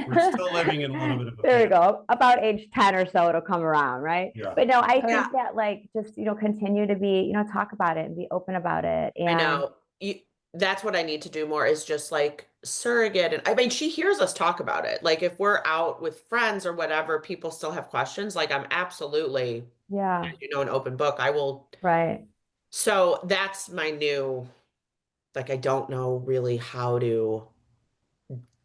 We're still living in a little bit of a there you panic. go. About age 10 or so, it'll come around, right? Yeah. But no, I Yeah. think that like just, continue to be, talk about it and be open about it. I And know that's what I need to do more is just like surrogate. And I mean, she hears us talk about it. Like if we're out with friends or whatever, people still have questions. Like I'm absolutely, yeah, an open book. I will. right. So that's my new, like, I don't know really how to.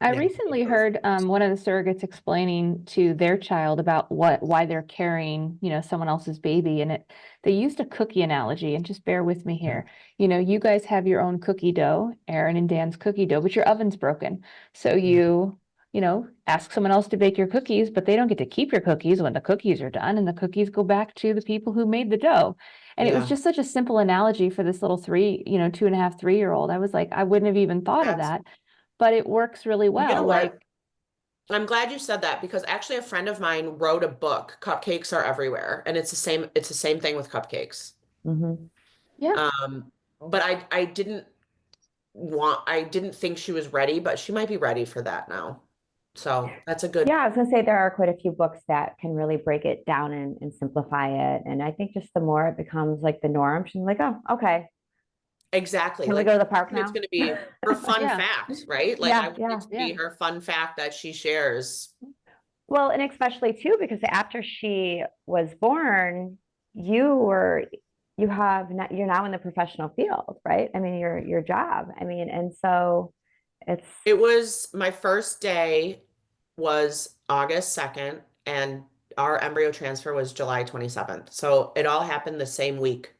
I navigate recently those. heard one of the surrogates explaining to their child about why they're carrying, someone else's baby, and they used a cookie analogy. And just bear with me here. You guys have your own cookie dough, Erin and Dan's cookie dough, but your oven's broken. So you ask someone else to bake your cookies, but they don't get to keep your cookies when the cookies are done, and the cookies go back to the people who made the dough. And it was Yeah. just such a simple analogy for this little 2.5, 3-year-old. I was like, I wouldn't have even thought of that. But it works really You know well. what? Like, I'm glad you said that because actually a friend of mine wrote a book, Cupcakes Are Everywhere, and it's the same thing with cupcakes. Mm-hmm. yeah, Um, but I didn't think she was ready, but she might be ready for that now. So that's a good. Yeah, I was gonna say there are quite a few books that can really break it down and simplify it. And I think just the more it becomes like the norm, she's like, oh, okay. Exactly. Can we Like, go to the park it's now? going to be her fun Yeah. fact, right? Like, I Yeah, want yeah. it to Yeah. be her fun fact that she shares. Well, and especially too, because after she was born, you you're now in the professional field, right? I mean, your job. I mean, and so it's It was my first day was August 2nd, and our embryo transfer was July 27th. So it all happened the same week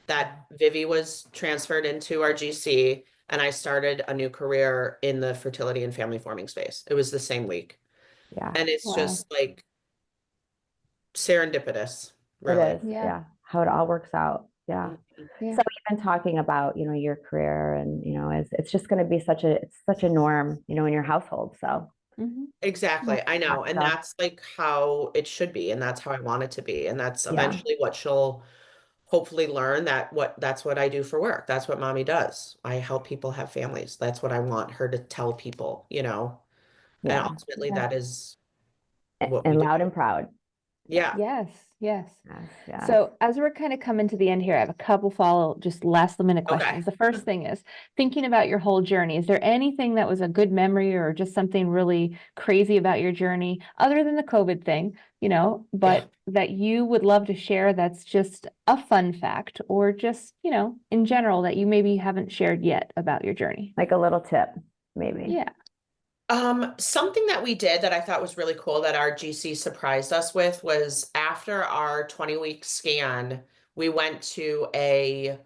that Vivi was transferred into our GC, and I started a new career in the fertility and family forming space. It was the same week. yeah, And it's Wow. just like serendipitous, it really. is. Yeah. Yeah, how it all works out. Yeah. Yeah. So we've been talking about, your career and, it's just going to be it's such a norm, in your household. So Mhm. Exactly. I know. And stuff. that's like how it should be. And that's how I want it to be. And that's Yeah. eventually what she'll hopefully learn that's what I do for work. That's what mommy does. I help people have families. That's what I want her to tell people, And Yeah. ultimately Yeah. that is what we And do. loud and proud. Yeah. Yes. Yes. Yes, yes. So as we're kind of coming to the end here, I have a couple just last minute Okay. questions. The first thing is thinking about your whole journey. Is there anything that was a good memory or just something really crazy about your journey, other than the COVID thing, but that you would love to share that's just a fun fact or just, in general that you maybe haven't shared yet about your journey? Like a little tip, maybe. Yeah. Something that we did that I thought was really cool that our GC surprised us with was after our 20-week scan, we went to a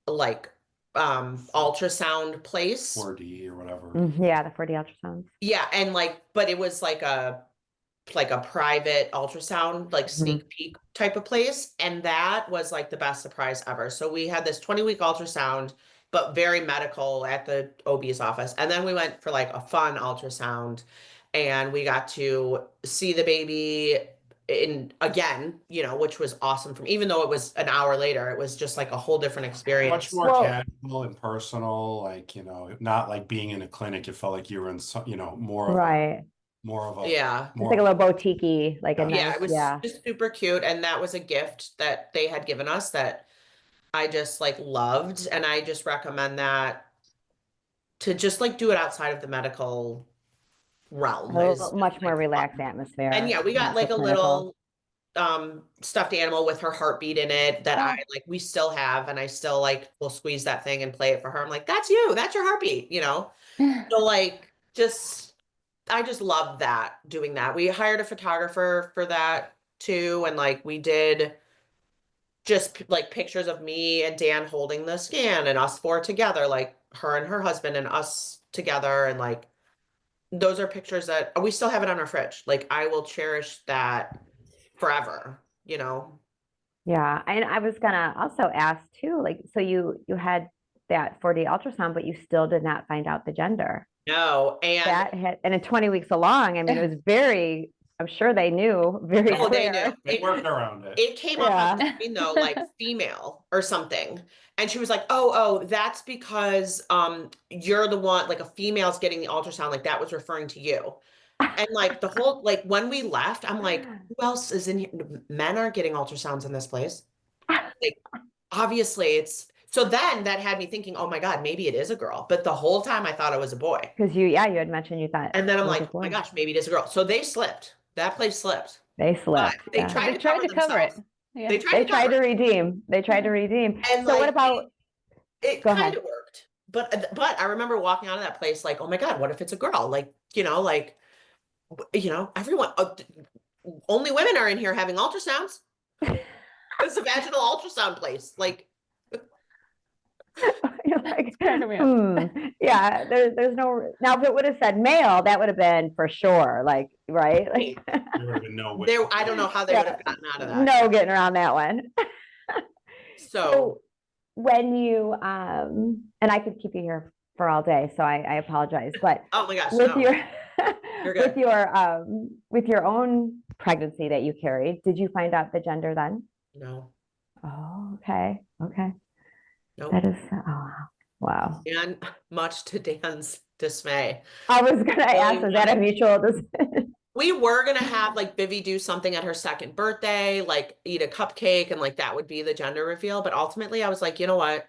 like ultrasound place. 4D or whatever. Yeah, the 4D ultrasounds. Yeah, and but it was like a private ultrasound, like sneak peek type of place. And that was like the best surprise ever. So we had this 20-week ultrasound, but very medical at the OB's office. And then we went for like a fun ultrasound and we got to see the baby in again, which was awesome from even though it was an hour later, it was just like a whole different experience. Much more Well- casual and personal, like, not like being in a clinic. It felt like you were in some, more of Right. a Yeah. It's more like a of little boutique-y, like a Yeah, nice, it was yeah. just super cute. And that was a gift that they had given us that I just like loved. And I just recommend that to just like do it outside of the medical realm A is much more like relaxed fun. atmosphere. And yeah, we got not so like a clinical. little stuffed animal with her heartbeat in it that I like we still have and I still like will squeeze that thing and play it for her. I'm like, that's you, that's your heartbeat. So like I just love that doing that. We hired a photographer for that too. And like we did just like pictures of me and Dan holding the scan and us four together, like her and her husband and us together. And like those are pictures that we still have it on our fridge. Like I will cherish that forever. Yeah. And I was gonna also ask too, like, so you had that 4D ultrasound, but you still did not find out the gender. No, And in 20 weeks along, I mean, it was I'm sure they knew very oh, they clear. knew. they worked around it. It came up on the screen though, like female or something. And she was like, oh, that's because you're the one, like a female's getting the ultrasound, like that was referring to you. And like the whole like when we left, I'm like, who else is in here? Men aren't getting ultrasounds in this place. Like obviously it's so then that had me thinking, oh my God, maybe it is a girl. But the whole time I thought it was a boy. Because you had mentioned you thought And then I'm it was like, a oh my boy. gosh, maybe it is a girl. So they slipped. That place slipped. They But slipped. they Yeah. tried They to tried cover to cover it. themselves. Yeah. They They tried to tried cover to it. redeem. They tried to redeem. And So what like about it Go kind ahead. of worked. But I remember walking out of that place like, oh my God, what if it's a girl? Like, everyone only women are in here having ultrasounds. It's a vaginal ultrasound place. Like you're like, cracking me up. yeah, there's no now if it would have said male, that would have been for sure, like, right? Like There would have been no way. I don't know how they would have gotten out of that. no getting around that one. So When you and I could keep you here for all day, so I apologize, but oh my gosh, with no. your You're good. with your own pregnancy that you carried, did you find out the gender then? No. Oh, okay. Nope. That is, oh, wow. And much to Dan's dismay. I was gonna ask, is that a wanted- mutual decision? We were gonna have like Vivi do something at her second birthday, like eat a cupcake, and like that would be the gender reveal. But ultimately, I was like, you know what?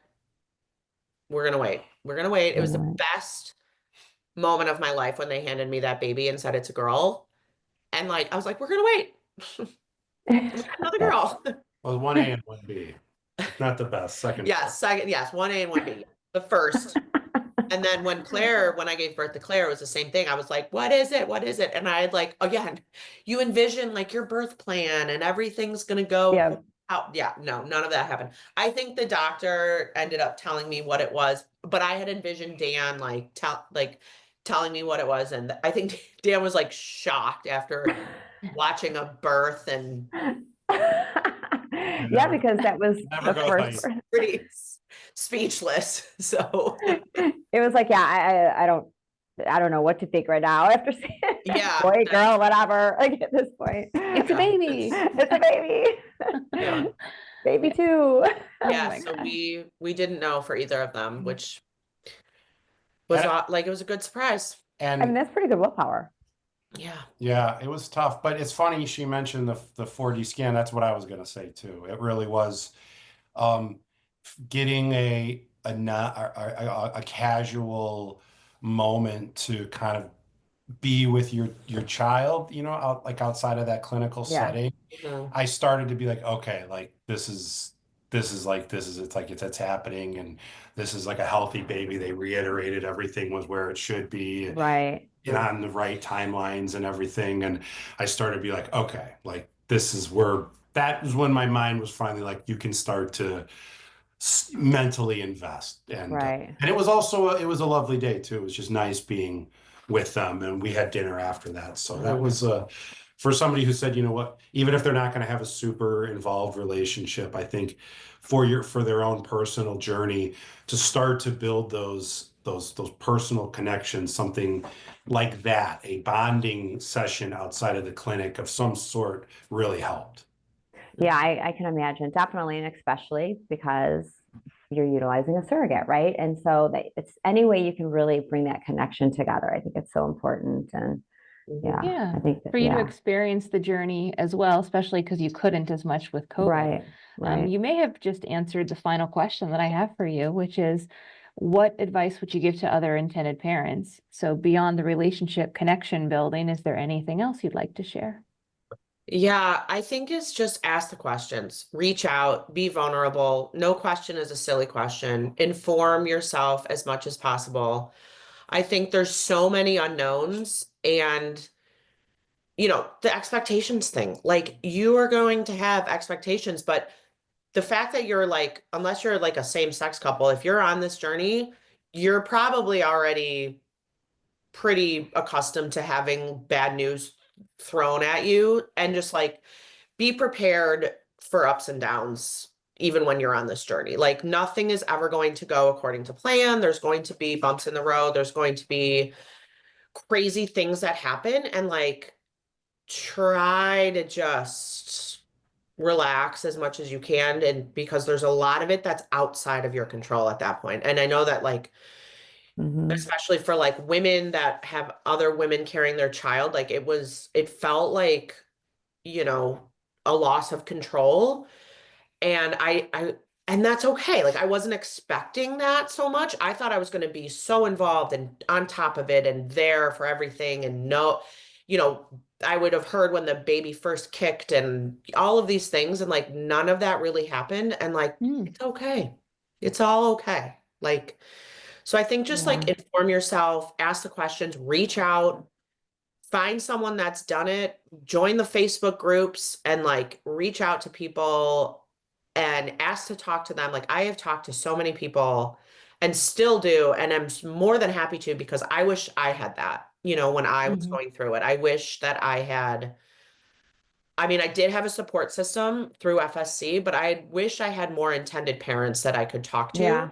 We're gonna wait. We're gonna wait. It was the best moment of my life when they handed me that baby and said it's a girl. And like I was like, we're gonna wait. Another girl. Well, 1A and 1B. Not the best. Second. Yes, second, yes, 1A and 1B. The first. And then when I gave birth to Claire, it was the same thing. I was like, what is it? What is it? And I had like, again, you envision like your birth plan and everything's gonna go Yeah. out. Yeah, no, none of that happened. I think the doctor ended up telling me what it was, but I had envisioned Dan telling me what it was. And I think Dan was like shocked after watching a birth and Yeah, because that was Never the goes first. nice. pretty speechless. So It was like, yeah, I don't know what to think right now after seeing yeah, boy, girl, whatever. Like at this point, It's a baby. it's a baby, yeah. baby too. Yeah, my so God. we didn't know for either of them, which was like it was a good surprise. I mean, And that's pretty good willpower. Yeah. yeah, it was tough, but it's funny she mentioned the 4D scan. That's what I was gonna say too. It really was getting a casual moment to kind of be with your child, outside of that clinical Yeah. setting. Mhm. I started to be like, okay, like it's happening, and this is like a healthy baby. They reiterated everything was where it should be Right. and on the right timelines and everything. And I started to be like, okay, like that was when my mind was finally like, you can start to mentally invest. Right. And it was also it was a lovely day too. It was just nice being with them, and we had dinner after that. So that was for somebody who said, you know what, even if they're not going to have a super involved relationship, I think for their own personal journey to start to build those personal connections, something like that, a bonding session outside of the clinic of some sort really helped. Yeah, I can imagine definitely, and especially because you're utilizing a surrogate, right? And so it's any way you can really bring that connection together. I think it's so important. And yeah, Yeah, I think that, for you to yeah, experience the journey as well, especially because you couldn't as much with COVID. right, right. You may have just answered the final question that I have for you, which is, what advice would you give to other intended parents? So beyond the relationship connection building, is there anything else you'd like to share? Yeah, I think it's just ask the questions, reach out, be vulnerable. No question is a silly question. Inform yourself as much as possible. I think there's so many unknowns, and the expectations thing. Like you are going to have expectations, but the fact that you're like, unless you're like a same-sex couple, if you're on this journey, you're probably already pretty accustomed to having bad news thrown at you, and just like be prepared for ups and downs even when you're on this journey. Like nothing is ever going to go according to plan. There's going to be bumps in the road. There's going to be crazy things that happen, and like try to just relax as much as you can, and because there's a lot of it that's outside of your control at that point. And I know that like Mhm. especially for like women that have other women carrying their child, like it felt like, you know, a loss of control. And and that's okay. Like I wasn't expecting that so much. I thought I was going to be so involved and on top of it and there for everything, and you know, I would have heard when the baby first kicked and all of these things, and like none of that really happened. And like it's okay. It's all okay. Like so I think just like Yeah. inform yourself, ask the questions, reach out, find someone that's done it, join the Facebook groups, and like reach out to people and ask to talk to them. Like I have talked to so many people and still do, and I'm more than happy to, because I wish I had that, when I was Mhm. going through it. I wish that I mean, I did have a support system through FSC, but I wish I had more intended parents that I could talk to. Yeah.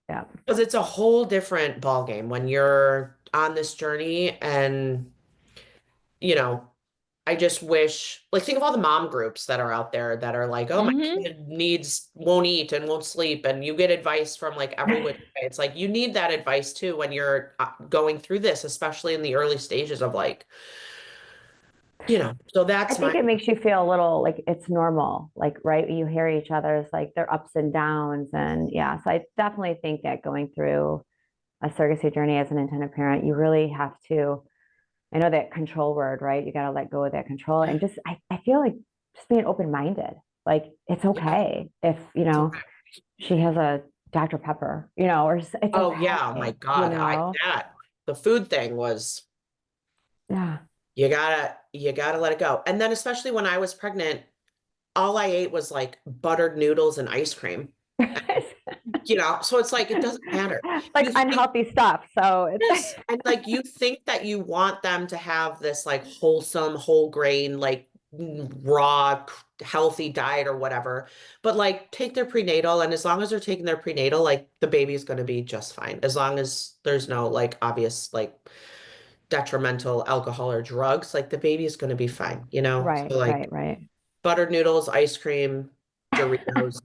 Yeah. Because it's a whole different ballgame when you're on this journey, and, you know, I just wish, like, think of all the mom groups that are out there that are like, oh, my kid won't eat and won't sleep. And you get advice from like every which way. It's like, you need that advice too when you're going through this, especially in the early stages of like, so I that's think my, it makes you feel a little like it's normal, like, right? You hear each other's like their ups and downs. And yeah, so I definitely think that going through a surrogacy journey as an intended parent, you really have to, I know that control word, right? You got to let go of that control and just, I feel like just being open-minded. Like it's yeah, okay if, it's okay. she has a Dr. Pepper, or it's Oh okay, yeah, oh my God. The food thing was, Yeah. you gotta let it go. And then especially when I was pregnant, all I ate was like buttered noodles and ice cream. So it's like, it doesn't matter. Like You think, unhealthy stuff. So it's yes, and like you think that you want them to have this like wholesome, whole grain, like raw, healthy diet or whatever, but like take their prenatal, and as long as they're taking their prenatal, like the baby is going to be just fine, as long as there's no like obvious like detrimental alcohol or drugs, like the baby is going to be fine, right, So like right. buttered noodles, ice cream, Doritos,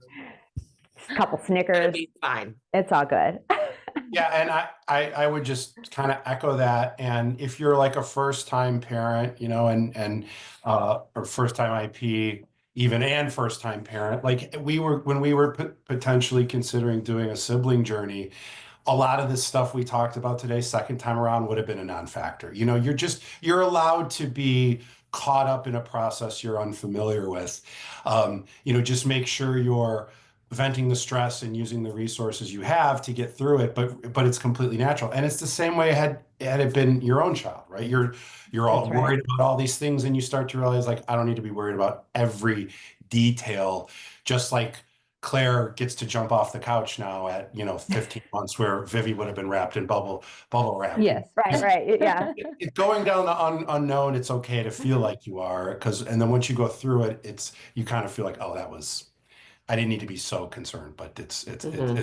Just a couple gonna Snickers. be fine. It's all good. Yeah, and I would just kind of echo that. And if you're like a first time parent, or first time IP even, and first time parent, like when we were potentially considering doing a sibling journey, a lot of this stuff we talked about today, second time around, would have been a non-factor. You're allowed to be caught up in a process you're unfamiliar with. Just make sure you're venting the stress and using the resources you have to get through it. But it's completely natural, and it's the same way had it been your own child, right? You're all That's right. worried about all these things, and you start to realize like I don't need to be worried about every detail, just like Claire gets to jump off the couch now at 15 months, where Vivi would have been wrapped in bubble wrap. Yes. Right. Yeah. Going down the unknown, it's okay to feel like you are, and then once you go through it, you kind of feel like, oh, I didn't need to be so concerned, but it's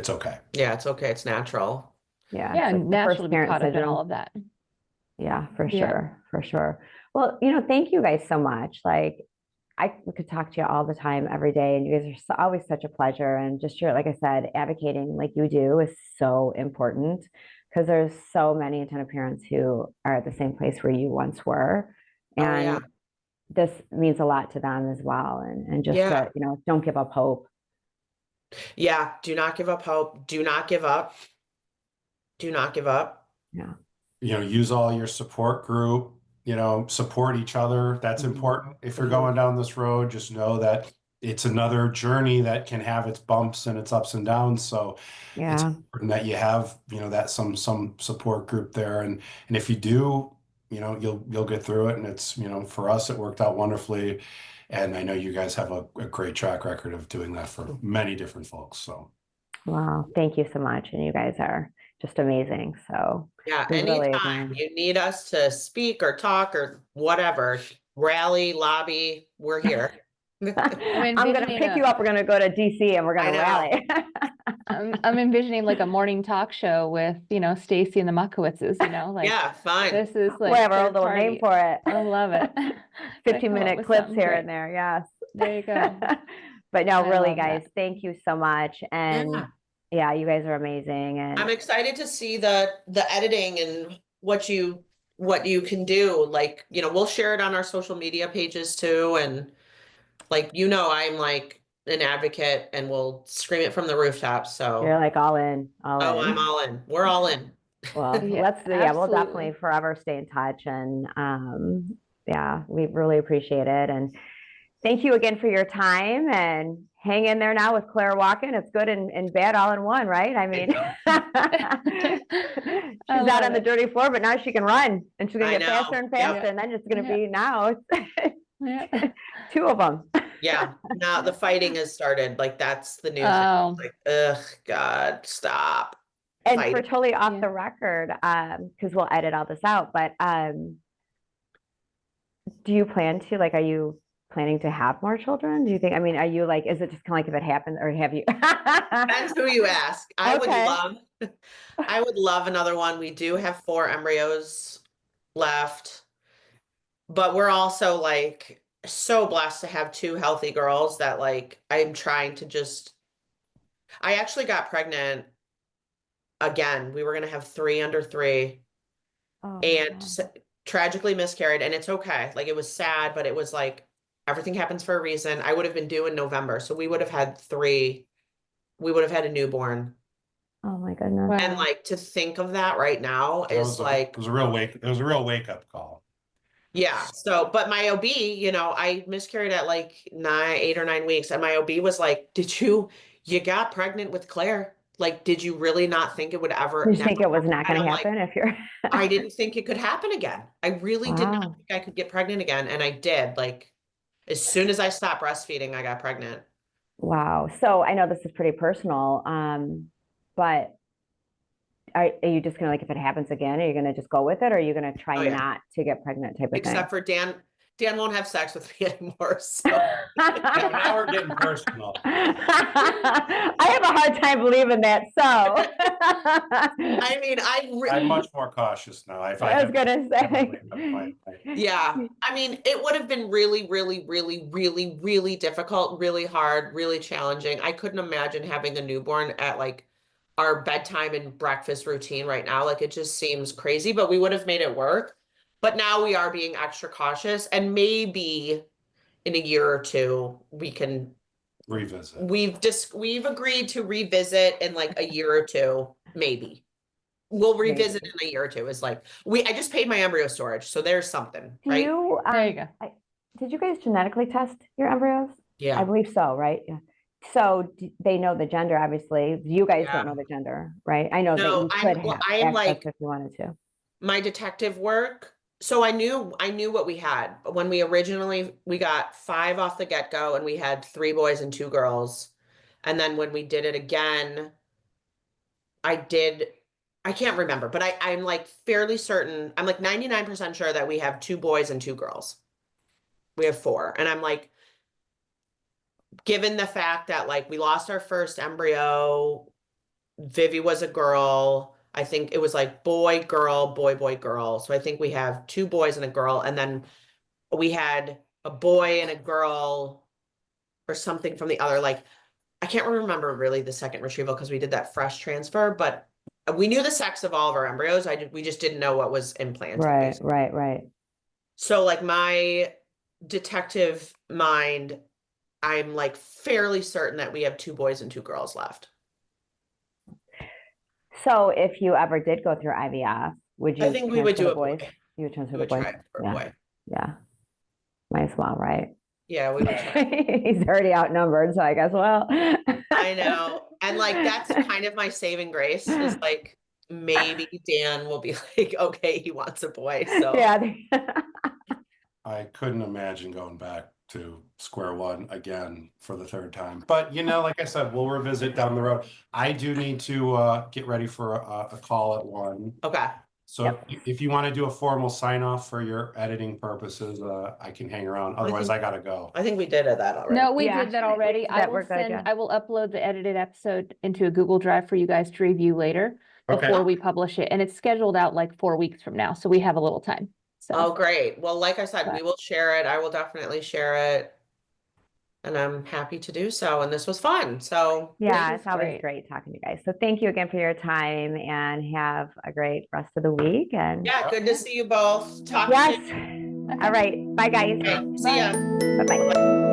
okay. Yeah, it's okay. It's natural. Yeah. Yeah, It's like the natural first to be parent caught up in syndrome. all of that. Yeah, for Yeah. sure. For sure. Well, thank you guys so much. Like I could talk to you all the time, every day, and you guys are always such a pleasure. And just like I said, advocating like you do is so important because there's so many intended parents who are at the same place where you once were. Oh yeah. And this means a lot to them as well. And just Yeah. that, don't give up hope. Yeah. Do not give up hope. Do not give up. Do not give up. Yeah. Use all your support group, support each other. That's important. If you're going down this road, just know that it's another journey that can have its bumps and its ups and downs. So it's Yeah. important that you have, that some support group there. And if you do, you'll get through it. And it's, for us, it worked out wonderfully. And I know you guys have a great track record of doing that for many different folks. So Wow. Thank you so much. And you guys are just amazing. So Yeah. we really Anytime you need us to speak or talk or whatever, rally, lobby, we're here. I'm going to envisioning pick you up. We're going to go to DC and we're going I to know. rally. I'm envisioning like a morning talk show with, Stacy and the Muckowitzes, like Yeah, fine. this is like We have our own third little party. name for it. I love it. 15-minute clips here and there. Yes. There you go. But no, I really, love guys, that. thank you so much. And yeah, you guys are amazing. And I'm excited to see the editing and what you can do. Like, we'll share it on our social media pages too. And like, I'm like an advocate and we'll scream it from the rooftops. So you're like all in, all oh, in. I'm all in. We're all in. Well, Yeah, we'll absolutely. definitely forever stay in touch. And yeah, we really appreciate it. And thank you again for your time, and hang in there now with Claire walking. It's good and bad all in one, right? I mean, she's not on the dirty floor, but now she can run, and she's going to get faster and faster. And then it's going to be now two of them. Yeah. Now the fighting has started. Like that's the new thing. Oh, Like, ugh, God, stop. And fighting. for totally off the record, because we'll edit all this out, but do you plan to, like, are you planning to have more children? Do you think, are you like, is it just kind of like if it happens, or have you? That's who you ask. I Okay. would love another one. We do have 4 embryos left. But we're also like so blessed to have two healthy girls that like I'm trying to just I actually got pregnant again. We were gonna have three under three Oh, and wow. tragically miscarried, and it's okay. Like it was sad, but it was like everything happens for a reason. I would have been due in November, so we would have had three. We would have had a newborn. Oh my goodness. And Wow. like to think of that right now That is was like, it was a real wake up call. yeah. So, but my OB, you know, I miscarried at like 8 or 9 weeks, and my OB was like, "Did you got pregnant with Claire? Like, did you really not think it would ever You never think it was happen?" not And going I'm to like, happen if you're I didn't think it could happen again. I really did not wow. think I could get pregnant again, and I did. Like, as soon as I stopped breastfeeding, I got pregnant. Wow. So I know this is pretty personal, but are you just gonna like if it happens again, are you gonna just go with it, or are you gonna try Oh yeah. not to get pregnant type of thing? Except for Dan. Dan won't have sex with me anymore. So Now we're getting personal. I have a hard time believing that. So I mean, I'm much more cautious now. If I I was have gonna definitely say. yeah. I mean, it would have been really, really, really, really, really difficult, really hard, really challenging. I couldn't imagine having a newborn at like our bedtime and breakfast routine right now. Like it just seems crazy, but we would have made it work. But now we are being extra cautious, and maybe in a year or two we can revisit. we've agreed to revisit in like a year or two, maybe. We'll revisit Maybe. in a year or two. Is like I just paid my embryo storage, so there's something, Do right? you There you go. did you guys genetically test your embryos? Yeah. I believe so, right? Yeah. So they know the gender, obviously. You guys Yeah. don't know the gender, right? I know that No, you could well, have I am access like if you wanted to. my detective work. So I knew what we had. When we got 5 off the get-go, and we had 3 boys and 2 girls. And then when we did it again, I can't remember, but I'm like fairly certain, I'm like 99% sure that we have 2 boys and 2 girls. We have 4. And I'm like, given the fact that like we lost our first embryo, Vivi was a girl. I think it was like boy, girl, boy, boy, girl. So I think we have 2 boys and a girl. And then we had a boy and a girl or something from the other. Like, I can't remember really the second retrieval because we did that fresh transfer, but we knew the sex of all of our embryos. We just didn't know what was implanted. Right, Basically. right. So like my detective mind, I'm like fairly certain that we have 2 boys and 2 girls left. So if you ever did go through IVF, would you I think we would transfer do the a boy. boys? You would transfer We the would boys? try for a Yeah, boy. yeah. Might as well, right? Yeah, we would try. He's already outnumbered, so I guess, well. I know. And like that's kind of my saving grace is like maybe Dan will be like, okay, he wants a boy. So Yeah. I couldn't imagine going back to square one again for the 3rd time. But like I said, we'll revisit down the road. I do need to get ready for a call at 1. okay. So Yep. if you want to do a formal sign off for your editing purposes, I can hang around. Otherwise, I gotta go. I think we did that already. No, we Yeah, did that we already. did I that. will We're good, yeah. I will upload the edited episode into a Google Drive for you guys to review later Okay. before we publish it. And it's scheduled out like 4 weeks from now, so we have a little time. So Oh, great. Well, like I said, we But- will share it. I will definitely share it. And I'm happy to do so. And this was fun. So Yeah, was it's always great. great talking to you guys. So thank you again for your time and have a great rest of the week. And yeah, good to see you both. Talk yes. soon. All right. Bye, guys. Okay, see ya. Bye-bye.